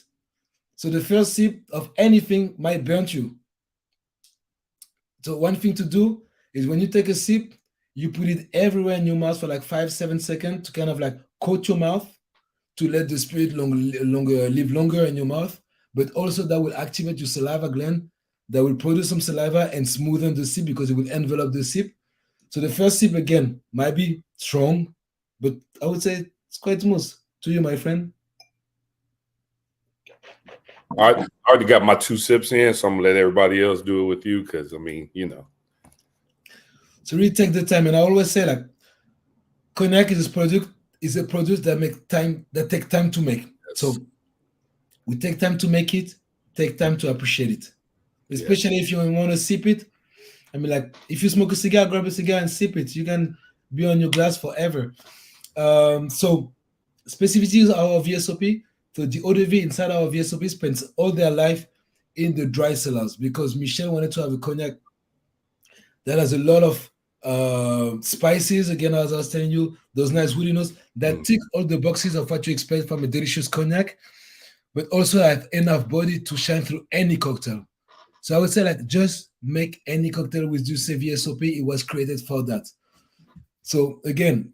So the first sip of anything might burn you. So one thing to do is when you take a sip, you put it everywhere in your mouth for like 5-7 seconds to kind of like coat your mouth to let the spirit live longer in your mouth. But also that will activate your saliva gland, that will produce some saliva and smoothen the sip because it will envelop the sip. So the first sip again might be strong, but I would say it's quite smooth. To you, my friend. I already got my 2 sips in, so I'm gonna let everybody else do it with you because I mean, you know. So really take the time, and I always say like, cognac is a product that take time to make. Yes. So we take time to make it, take time to appreciate it, especially if you want to sip it. I mean, like if you smoke a cigar, grab a cigar and sip it. You can be on your glass forever. So specificities are our VSOP. So the eau de vie inside our VSOP spends all their life in the dry cellars because Michel wanted to have a cognac that has a lot of spices. Again, as I was telling you, those nice woody notes that tick all the boxes of what you expect from a delicious cognac, but also have enough body to shine through any cocktail. So I would say like just make any cocktail with Douce VSOP. It was created for that. So again,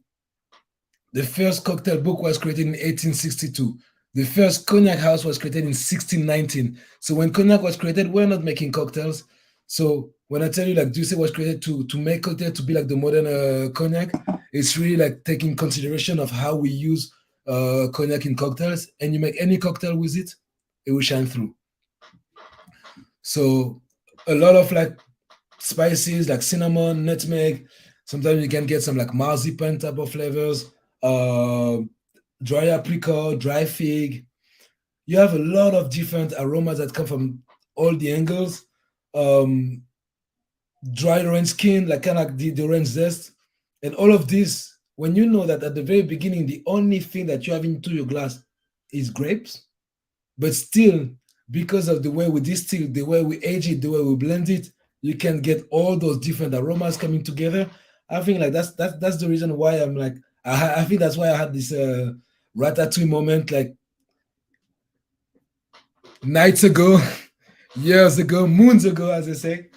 the first cocktail book was created in 1862. The first cognac house was created in 1619. So when cognac was created, we're not making cocktails. So when I tell you like Douce was created to make cocktail to be like the modern cognac, it's really like taking consideration of how we use cognac in cocktails, and you make any cocktail with it, it will shine through. So a lot of like spices like cinnamon, nutmeg. Sometimes you can get some like marzipan type of flavors, dry apricot, dry fig. You have a lot of different aromas that come from all the angles. Dry orange skin, like kind of the orange zest. And all of this, when you know that at the very beginning, the only thing that you have into your glass is grapes, but still, because of the way we distill, the way we age it, the way we blend it, you can get all those different aromas coming together. I think like that's the reason why I'm like, I think that's why I had this ratatouille moment like nights ago, years ago, moons ago, as they say,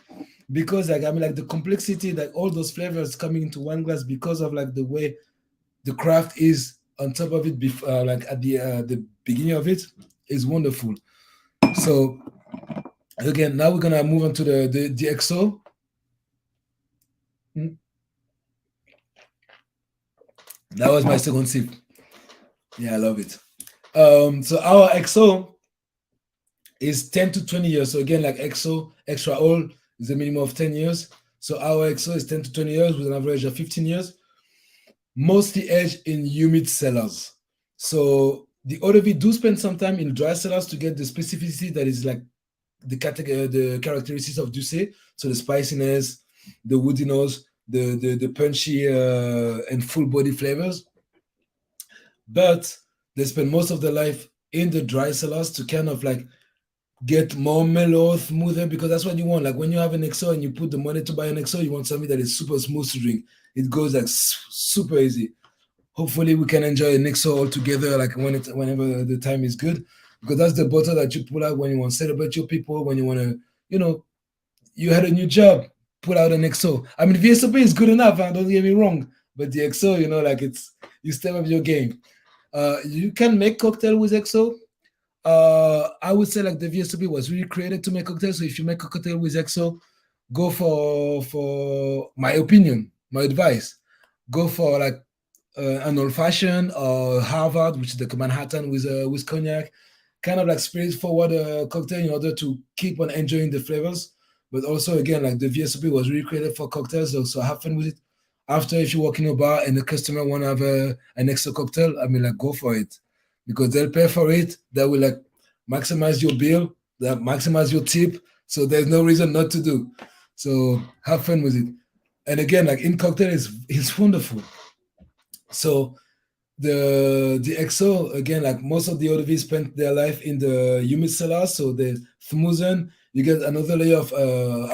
because like I mean like the complexity, like all those flavors coming into one glass because of like the way the craft is on top of it, before like at the beginning of it is wonderful. So again, now we're gonna move on to the XO. That was my second sip. Yeah, I love it. So our XO is 10 to 20 years. So again, like XO, extra old is a minimum of 10 years. So our XO is 10 to 20 years with an average of 15 years. Mostly aged in humid cellars. So the eau de vie do spend some time in dry cellars to get the specificity that is like the characteristics of Douce. So the spiciness, the woodiness, the punchy and full body flavors. But they spend most of their life in the dry cellars to kind of like get more mellow, smoother, because that's what you want. Like when you have an XO and you put the money to buy an XO, you want something that is super smooth to drink. It goes like super easy. Hopefully we can enjoy an XO all together, like whenever the time is good, because that's the bottle that you pull out when you want to celebrate your people, when you want to, you know, you had a new job, pull out an XO. I mean, VSOP is good enough, don't get me wrong, but the XO, you know, like you step up your game. You can make cocktail with XO. I would say like the VSOP was really created to make cocktails. So if you make a cocktail with XO, go for my opinion, my advice. Go for like an old fashioned or Harvard, which is the Manhattan with cognac, kind of like spirit forward cocktail in order to keep on enjoying the flavors. But also again, like the VSOP was really created for cocktails, so have fun with it. After, if you walk in a bar and the customer want to have an extra cocktail, I mean, like go for it because they'll pay for it. They will like maximize your bill, that maximize your tip. So there's no reason not to do. So have fun with it. And again, like in cocktail is wonderful. So the XO again, like most of the ODV spent their life in the humid cellar, so the smoothen. You get another layer of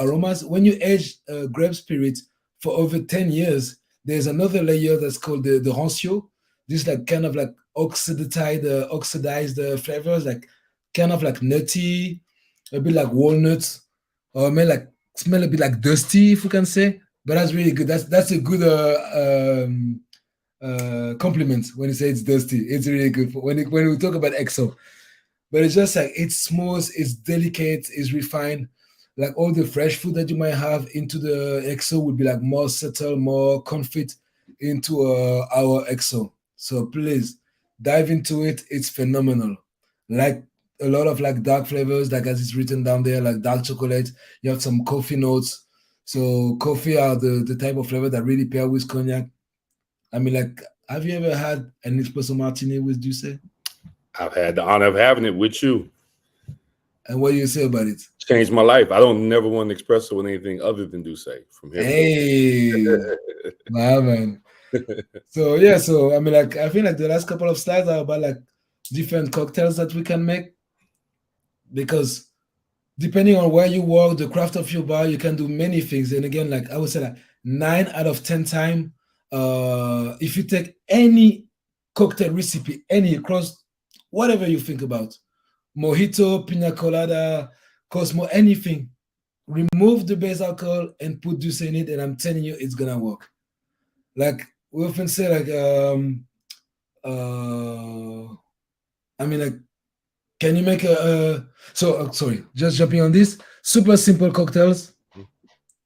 aromas. When you age grape spirit for over 10 years, there's another layer that's called the rancio. This like kind of like oxidized flavors, like kind of like nutty, a bit like walnuts, or may like smell a bit like dusty, if we can say. But that's really good. That's a good compliment when you say it's dusty. It's really good when we talk about XO. But it's just like it's smooth, it's delicate, it's refined. Like all the fresh food that you might have into the XO would be like more subtle, more comfort into our XO. So please dive into it. It's phenomenal. Like a lot of like dark flavors, like as it's written down there, like dark chocolate. You have some coffee notes. So coffee are the type of flavor that really pair with cognac. I mean, like, have you ever had an espresso martini with Douce? I've had the honor of having it with you. And what do you say about it? Changed my life. I don't never want an espresso with anything other than Douce from here. Hey, nah, man. So yeah, so I mean, like, I feel like the last couple of slides are about like different cocktails that we can make, because depending on where you work, the craft of your bar, you can do many things. And again, like I would say, like 9 out of 10 times, if you take any cocktail recipe, any across whatever you think about, mojito, pina colada, Cosmo, anything, remove the base alcohol and put Douce in it, and I'm telling you, it's gonna work. Like we often say, like I mean, like, can you make sorry, just jumping on this, super simple cocktails,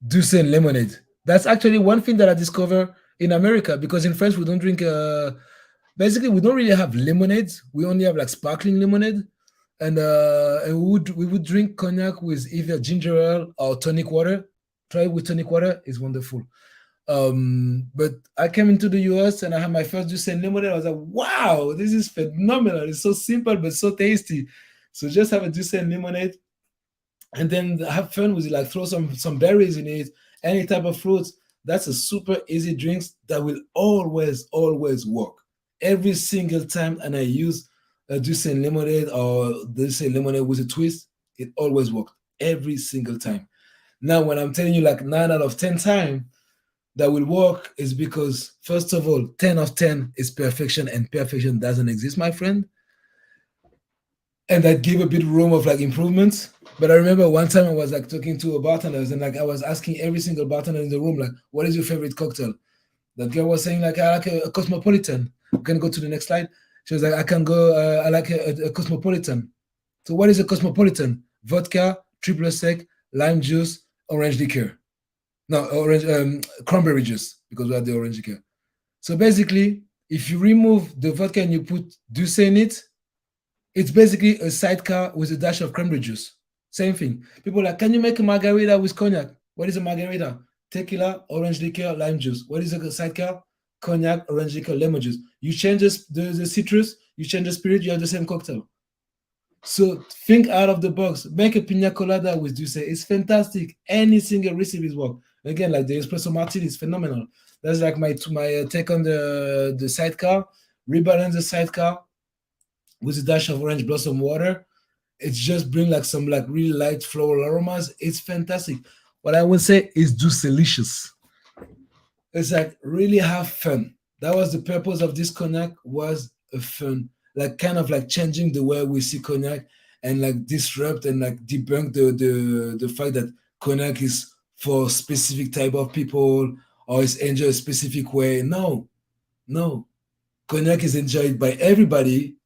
Douce and lemonade. That's actually one thing that I discovered in America, because in France we don't drink. Basically, we don't really have lemonades. We only have like sparkling lemonade, and we would drink cognac with either ginger ale or tonic water. Try it with tonic water; it's wonderful. But I came into the US and I had my first Douce and lemonade. I was like, wow, this is phenomenal. It's so simple but so tasty. So just have a Douce and lemonade, and then have fun with it. Like throw some berries in it, any type of fruits. That's a super easy drink that will always work every single time. And I use a Douce and lemonade or Douce and lemonade with a twist. It always works every single time. Now, when I'm telling you like 9 out of 10 times that will work, is because first of all, 10 of 10 is perfection, and perfection doesn't exist, my friend. And that gave a bit room of like improvements. But I remember one time I was like talking to a bartender, and like I was asking every single bartender in the room, like, what is your favorite cocktail? That girl was saying like, I like a cosmopolitan. We can go to the next slide. She was like, I can go, I like a cosmopolitan. So what is a cosmopolitan? Vodka, triple sec, lime juice, orange liqueur. No, orange cranberry juice, because we have the orange liqueur. So basically, if you remove the vodka and you put Douce in it, it's basically a sidecar with a dash of cranberry juice. Same thing. People are like, can you make a margarita with cognac? What is a margarita? Tequila, orange liqueur, lime juice. What is a sidecar? Cognac, orange liqueur, lemon juice. You change the citrus, you change the spirit, you have the same cocktail. So think out of the box. Make a pina colada with Douce. It's fantastic. Any single recipe work. Again, like the espresso martini is phenomenal. That's like my take on the sidecar. Rebalance the sidecar with a dash of orange blossom water. It's just bring like some like really light floral aromas. It's fantastic. What I would say is Doucelicious. It's like really have fun. That was the purpose of this cognac, was a fun, like kind of like changing the way we see cognac, and like disrupt and like debunk the fact that cognac is for specific type of people or it's enjoyed a specific way. No. Cognac is enjoyed by everybody.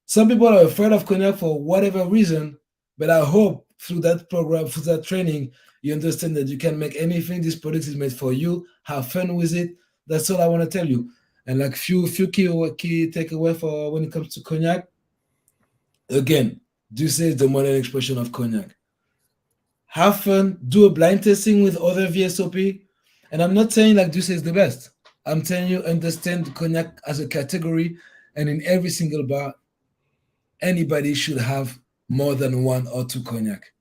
Some people are afraid of cognac for whatever reason, but I hope through that program, through that training, you understand that you can make anything. This product is made for you. Have fun with it. That's all I want to tell you. And like few key takeaway for when it comes to cognac. Again, do say the modern expression of cognac. Have fun. Do a blind tasting with other VSOP. And I'm not saying like Duce is the best. I'm telling you, understand cognac as a category, and in every single bar, anybody should have more than one or two cognac.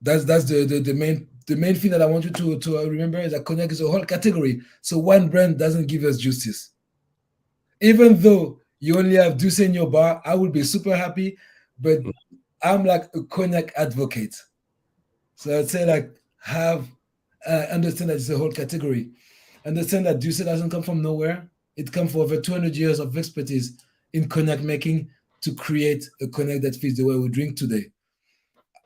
That's the main thing that I want you to remember is that cognac is a whole category. So one brand doesn't give us justice. Even though you only have Duce in your bar, I will be super happy. But I'm like a cognac advocate. So I'd say like have understand that it's a whole category. Understand that Duce doesn't come from nowhere. It comes from over 200 years of expertise in cognac making to create a cognac that fits the way we drink today.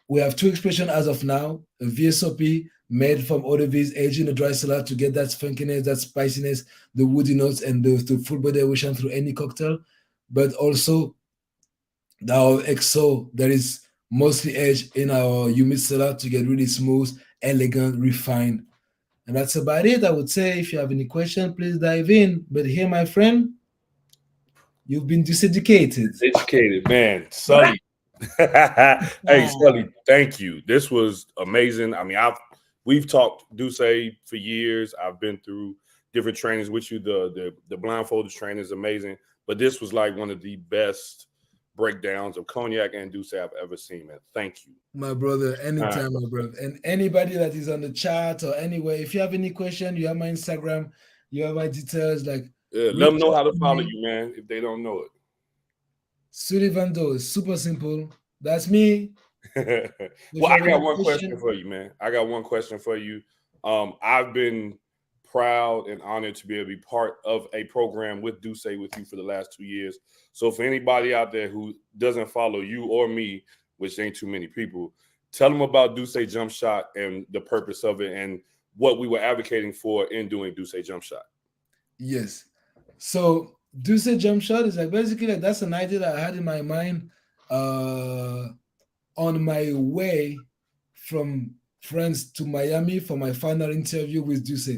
We have two expressions as of now: a VSOP made from eau de vie aged in a dry cellar to get that funkiness, that spiciness, the woody notes, and the full body evolution through any cocktail. But also our XO that is mostly aged in our humid cellar to get really smooth, elegant, refined. And that's about it. I would say if you have any question, please dive in. But here, my friend, you've been diseducated. Educated, man. Sully. Hey, Sully, thank you. This was amazing. I mean, we've talked Duce for years. I've been through different trainings with you. The blindfolded training is amazing. But this was like one of the best breakdowns of cognac and Duce I've ever seen, man. Thank you. My brother, anytime, my brother. And anybody that is on the chat or anyway, if you have any question, you have my Instagram, you have my details. Like, let them know how to follow you, man, if they don't know it. Sullivan Doh is super simple. That's me. Well, I got one question for you, man. I got one question for you. I've been proud and honored to be able to be part of a program with Duce with you for the last 2 years. So for anybody out there who doesn't follow you or me, which ain't too many people, tell them about Duce Jump Shot and the purpose of it and what we were advocating for in doing Duce Jump Shot. Yes. So Duce Jump Shot is like basically like that's an idea that I had in my mind on my way from France to Miami for my final interview with Duce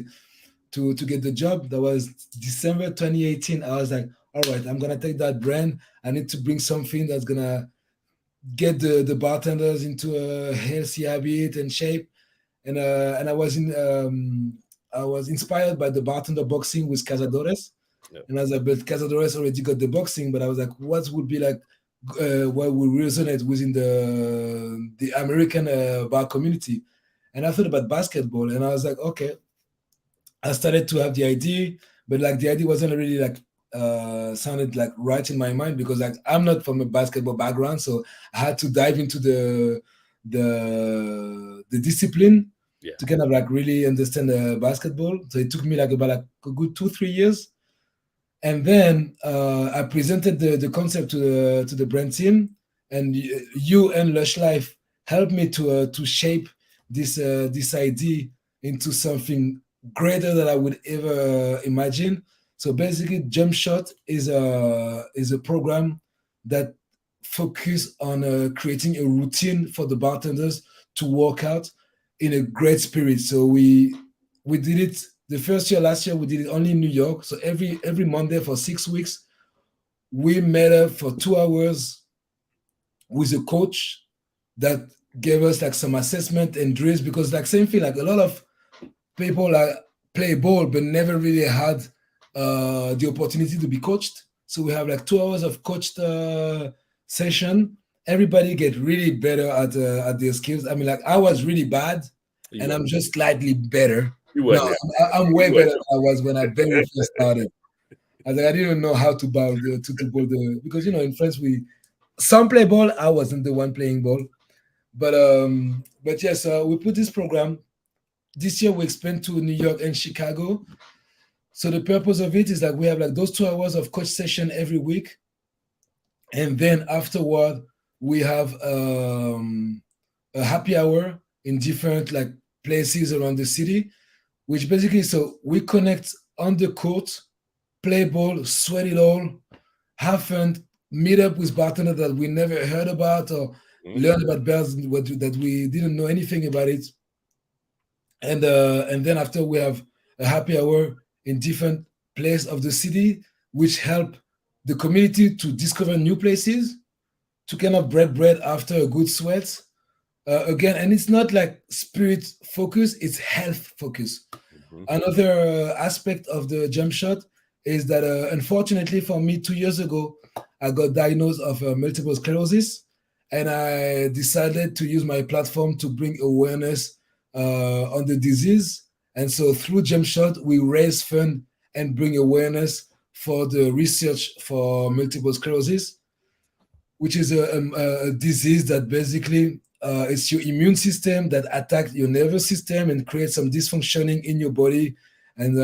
to get the job. That was December 2018. I was like, all right, I'm gonna take that brand. I need to bring something that's gonna get the bartenders into a healthy habit and shape. And I was inspired by the bartender boxing with Cazadores. Yep. And I was like, but Cazadores already got the boxing, but I was like, what would be like what would resonate within the American bar community? And I thought about basketball, and I was like, okay. I started to have the idea, but like the idea wasn't really like sounded like right in my mind because like I'm not from a basketball background, so I had to dive into the discipline to kind of like really understand the basketball. So it took me like about like a good 2-3 years, and then I presented the concept to the brand team, and you and Lush Life helped me to shape this idea into something greater than I would ever imagine. So basically, Jump Shot is a program that focus on creating a routine for the bartenders to work out in a great spirit. So we did it the first year. Last year we did it only in New York. So every Monday for 6 weeks, we met up for 2 hours with a coach that gave us like some assessment and drills because like same thing, like a lot of people like play ball but never really had the opportunity to be coached. So we have like 2 hours of coached session. Everybody get really better at their skills. I mean, like I was really bad, and I'm just slightly better. No, I'm way better than I was when I very first started. I was like, I didn't know how to bowl because in France some play ball. I wasn't the one playing ball, but yes, we put this program. This year we expand to New York and Chicago. So the purpose of it is like we have like those 2 hours of coach session every week. And then afterward, we have a happy hour in different like places around the city, which basically, so we connect on the court play ball, sweat it all, have fun, meet up with bartenders that we never heard about or learn about beers that we didn't know anything about it. And then after we have a happy hour in different places of the city, which help the community to discover new places, to kind of break bread after a good sweat. Again, and it's not like spirit focus, it's health focus. Another aspect of the jump shot is that unfortunately for me 2 years ago I got diagnosed of multiple sclerosis, and I decided to use my platform to bring awareness on the disease. And so through jump shot we raise fund and bring awareness for the research for multiple sclerosis, which is a disease that basically it's your immune system that attacks your nervous system and creates some dysfunctioning in your body. And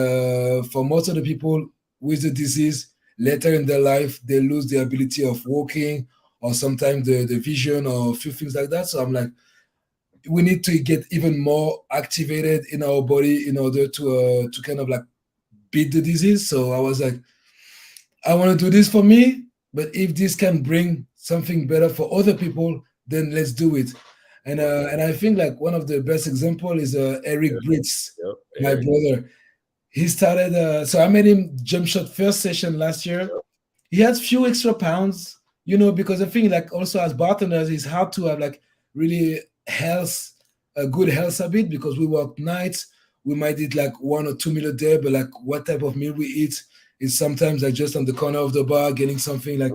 for most of the people with the disease, later in their life, they lose the ability of walking or sometimes the vision or a few things like that. So I'm like, we need to get even more activated in our body in order to kind of like beat the disease. So I was like, I want to do this for me, but if this can bring something better for other people, then let's do it. And I think like one of the best example is Eric Britz, my brother. He started. So I made him jump shot first session last year. He has few extra pounds, because I think like also as bartenders, it's hard to have like really a good health habit because we work nights. We might eat like 1 or 2 meals a day, but like what type of meal we eat is sometimes like just on the corner of the bar, getting something like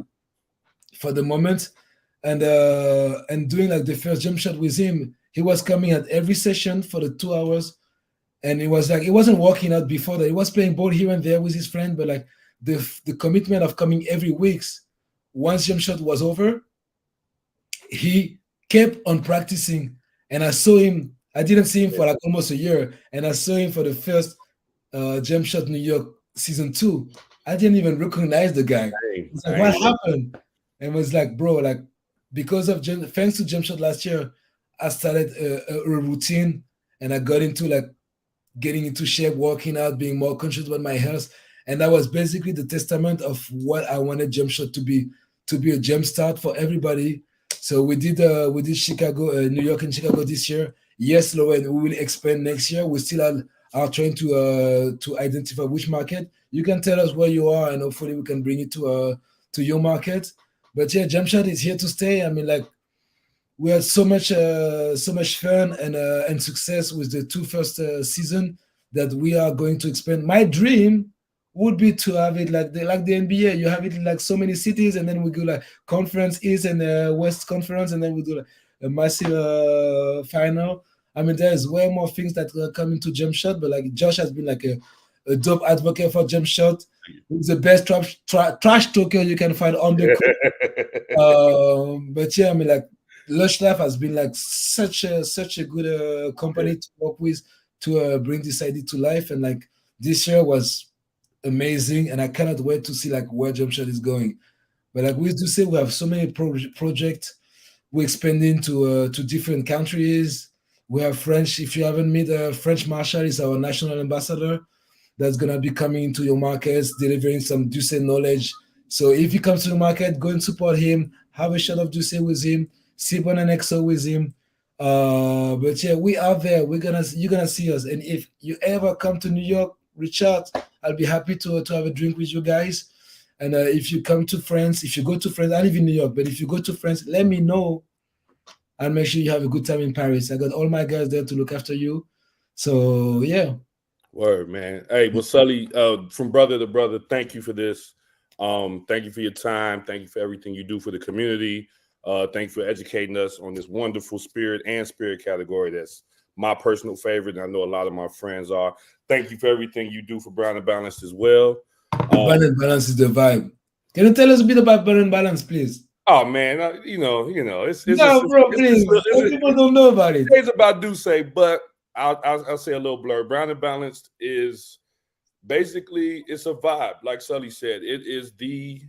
for the moment. And doing like the first jump shot with him, he was coming at every session for the 2 hours. And it was like, it wasn't working out before that. He was playing ball here and there with his friend, but like the commitment of coming every week, once jump shot was over, he kept on practicing. And I saw him, I didn't see him for like almost a year. And I saw him for the first Jump Shot New York season 2. I didn't even recognize the guy. It's like, what happened? And it was like, bro, like because of thanks to Jump Shot last year, I started a routine, and I got into like getting into shape, working out, being more conscious about my health. And that was basically the testament of what I wanted Jump Shot to be a jump start for everybody. So we did Chicago, New York and Chicago this year. Yes, Lauren, we will expand next year. We still are trying to identify which market. You can tell us where you are, and hopefully we can bring it to your market. But yeah, Jump Shot is here to stay. I mean, like we had so much fun and success with the 2 first season that we are going to expand. My dream would be to have it like the NBA. You have it in like so many cities, and then we go like conference East and West conference, and then we do like a massive final. I mean, there's way more things that are coming to Jump Shot, but like Josh has been like a dope advocate for Jump Shot. He's the best trash talker you can find on the court. But yeah, I mean, like Lush Life has been like such a good company to work with to bring this idea to life, and like this year was amazing, and I cannot wait to see like where Jump Shot is going. But like we used to say, we have so many projects. We're expanding to different countries. We have French. If you haven't met French Marshall, is our national ambassador that's gonna be coming into your markets, delivering some Douce knowledge. So if he comes to the market, go and support him. Have a shot of Douce with him. Sip on an XO with him. But yeah, we are there. You're gonna see us. And if you ever come to New York, reach out. I'll be happy to have a drink with you guys. And if you come to France, if you go to France, I live in New York, but if you go to France, let me know. I'll make sure you have a good time in Paris. I got all my guys there to look after you. So yeah. Word, man. Hey, well, Sully, from brother to brother, thank you for this. Thank you for your time. Thank you for everything you do for the community. Thank you for educating us on this wonderful spirit category. That's my personal favorite, and I know a lot of my friends are. Thank you for everything you do for Brown and Balanced as well. Brown and Balanced is the vibe. Can you tell us a bit about Brown and Balanced, please? Oh man, it's no, bro, please. People don't know about it. It's about Douce, but I'll say a little blur. Brown and Balanced is basically it's a vibe, like Sully said. It is the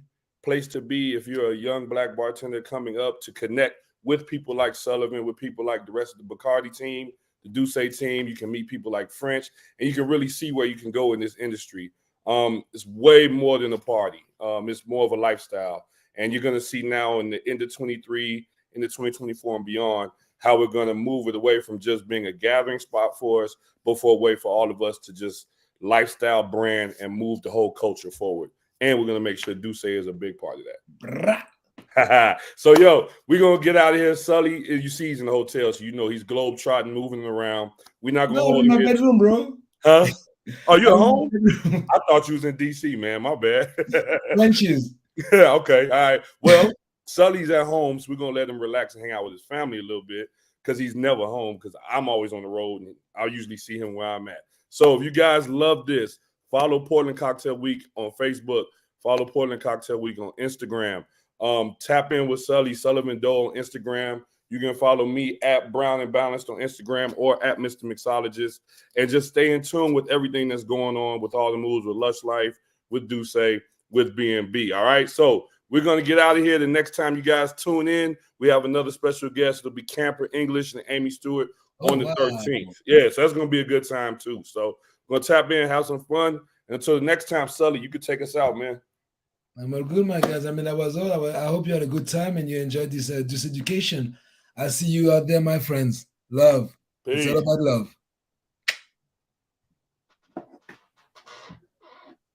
place to be if you're a young Black bartender coming up to connect with people like Sullivan, with people like the rest of the Bacardi team, the Douce team. You can meet people like French, and you can really see where you can go in this industry. It's way more than a party. It's more of a lifestyle. And you're going to see now in the end of 23, into 2024 and beyond, how we're going to move it away from just being a gathering spot for us, but for a way for all of us to just lifestyle brand and move the whole culture forward. And we're going to make sure Duce is a big part of that. So, yo, we're going to get out of here. Sully, you see he's in the hotel, so you know he's globe-trotting, moving around. We're not going to hold in him my here. bedroom, bro. Huh? Oh, you at home? I thought you was in D.C., man. My bad. Lunches. Okay, all right. Well, Sully's at home, so we're going to let him relax and hang out with his family a little bit because he's never home because I'm always on the road, and I'll usually see him where I'm at. So if you guys love this, follow Portland Cocktail Week on Facebook. Follow Portland Cocktail Week on Instagram. Tap in with Sullivan Doh on Instagram. You can follow me at Brown and Balanced on Instagram or at Mr. Mixologist. And just stay in tune with everything that's going on with all the moves with Lush Life, with Duce, with B&B. All right. So we're going to get out of here. The next time you guys tune in, we have another special guest. It'll be Camper English and Amy Stewart on the 13th. Yeah. So that's going to be a good time too. So we're going to tap in, have some fun. And until the next time, Sully, you can take us out, man. I'm all good, my guys. I mean, that was all. I hope you had a good time and you enjoyed this education. I see you out there, my friends. Love. Peace. It's all about love.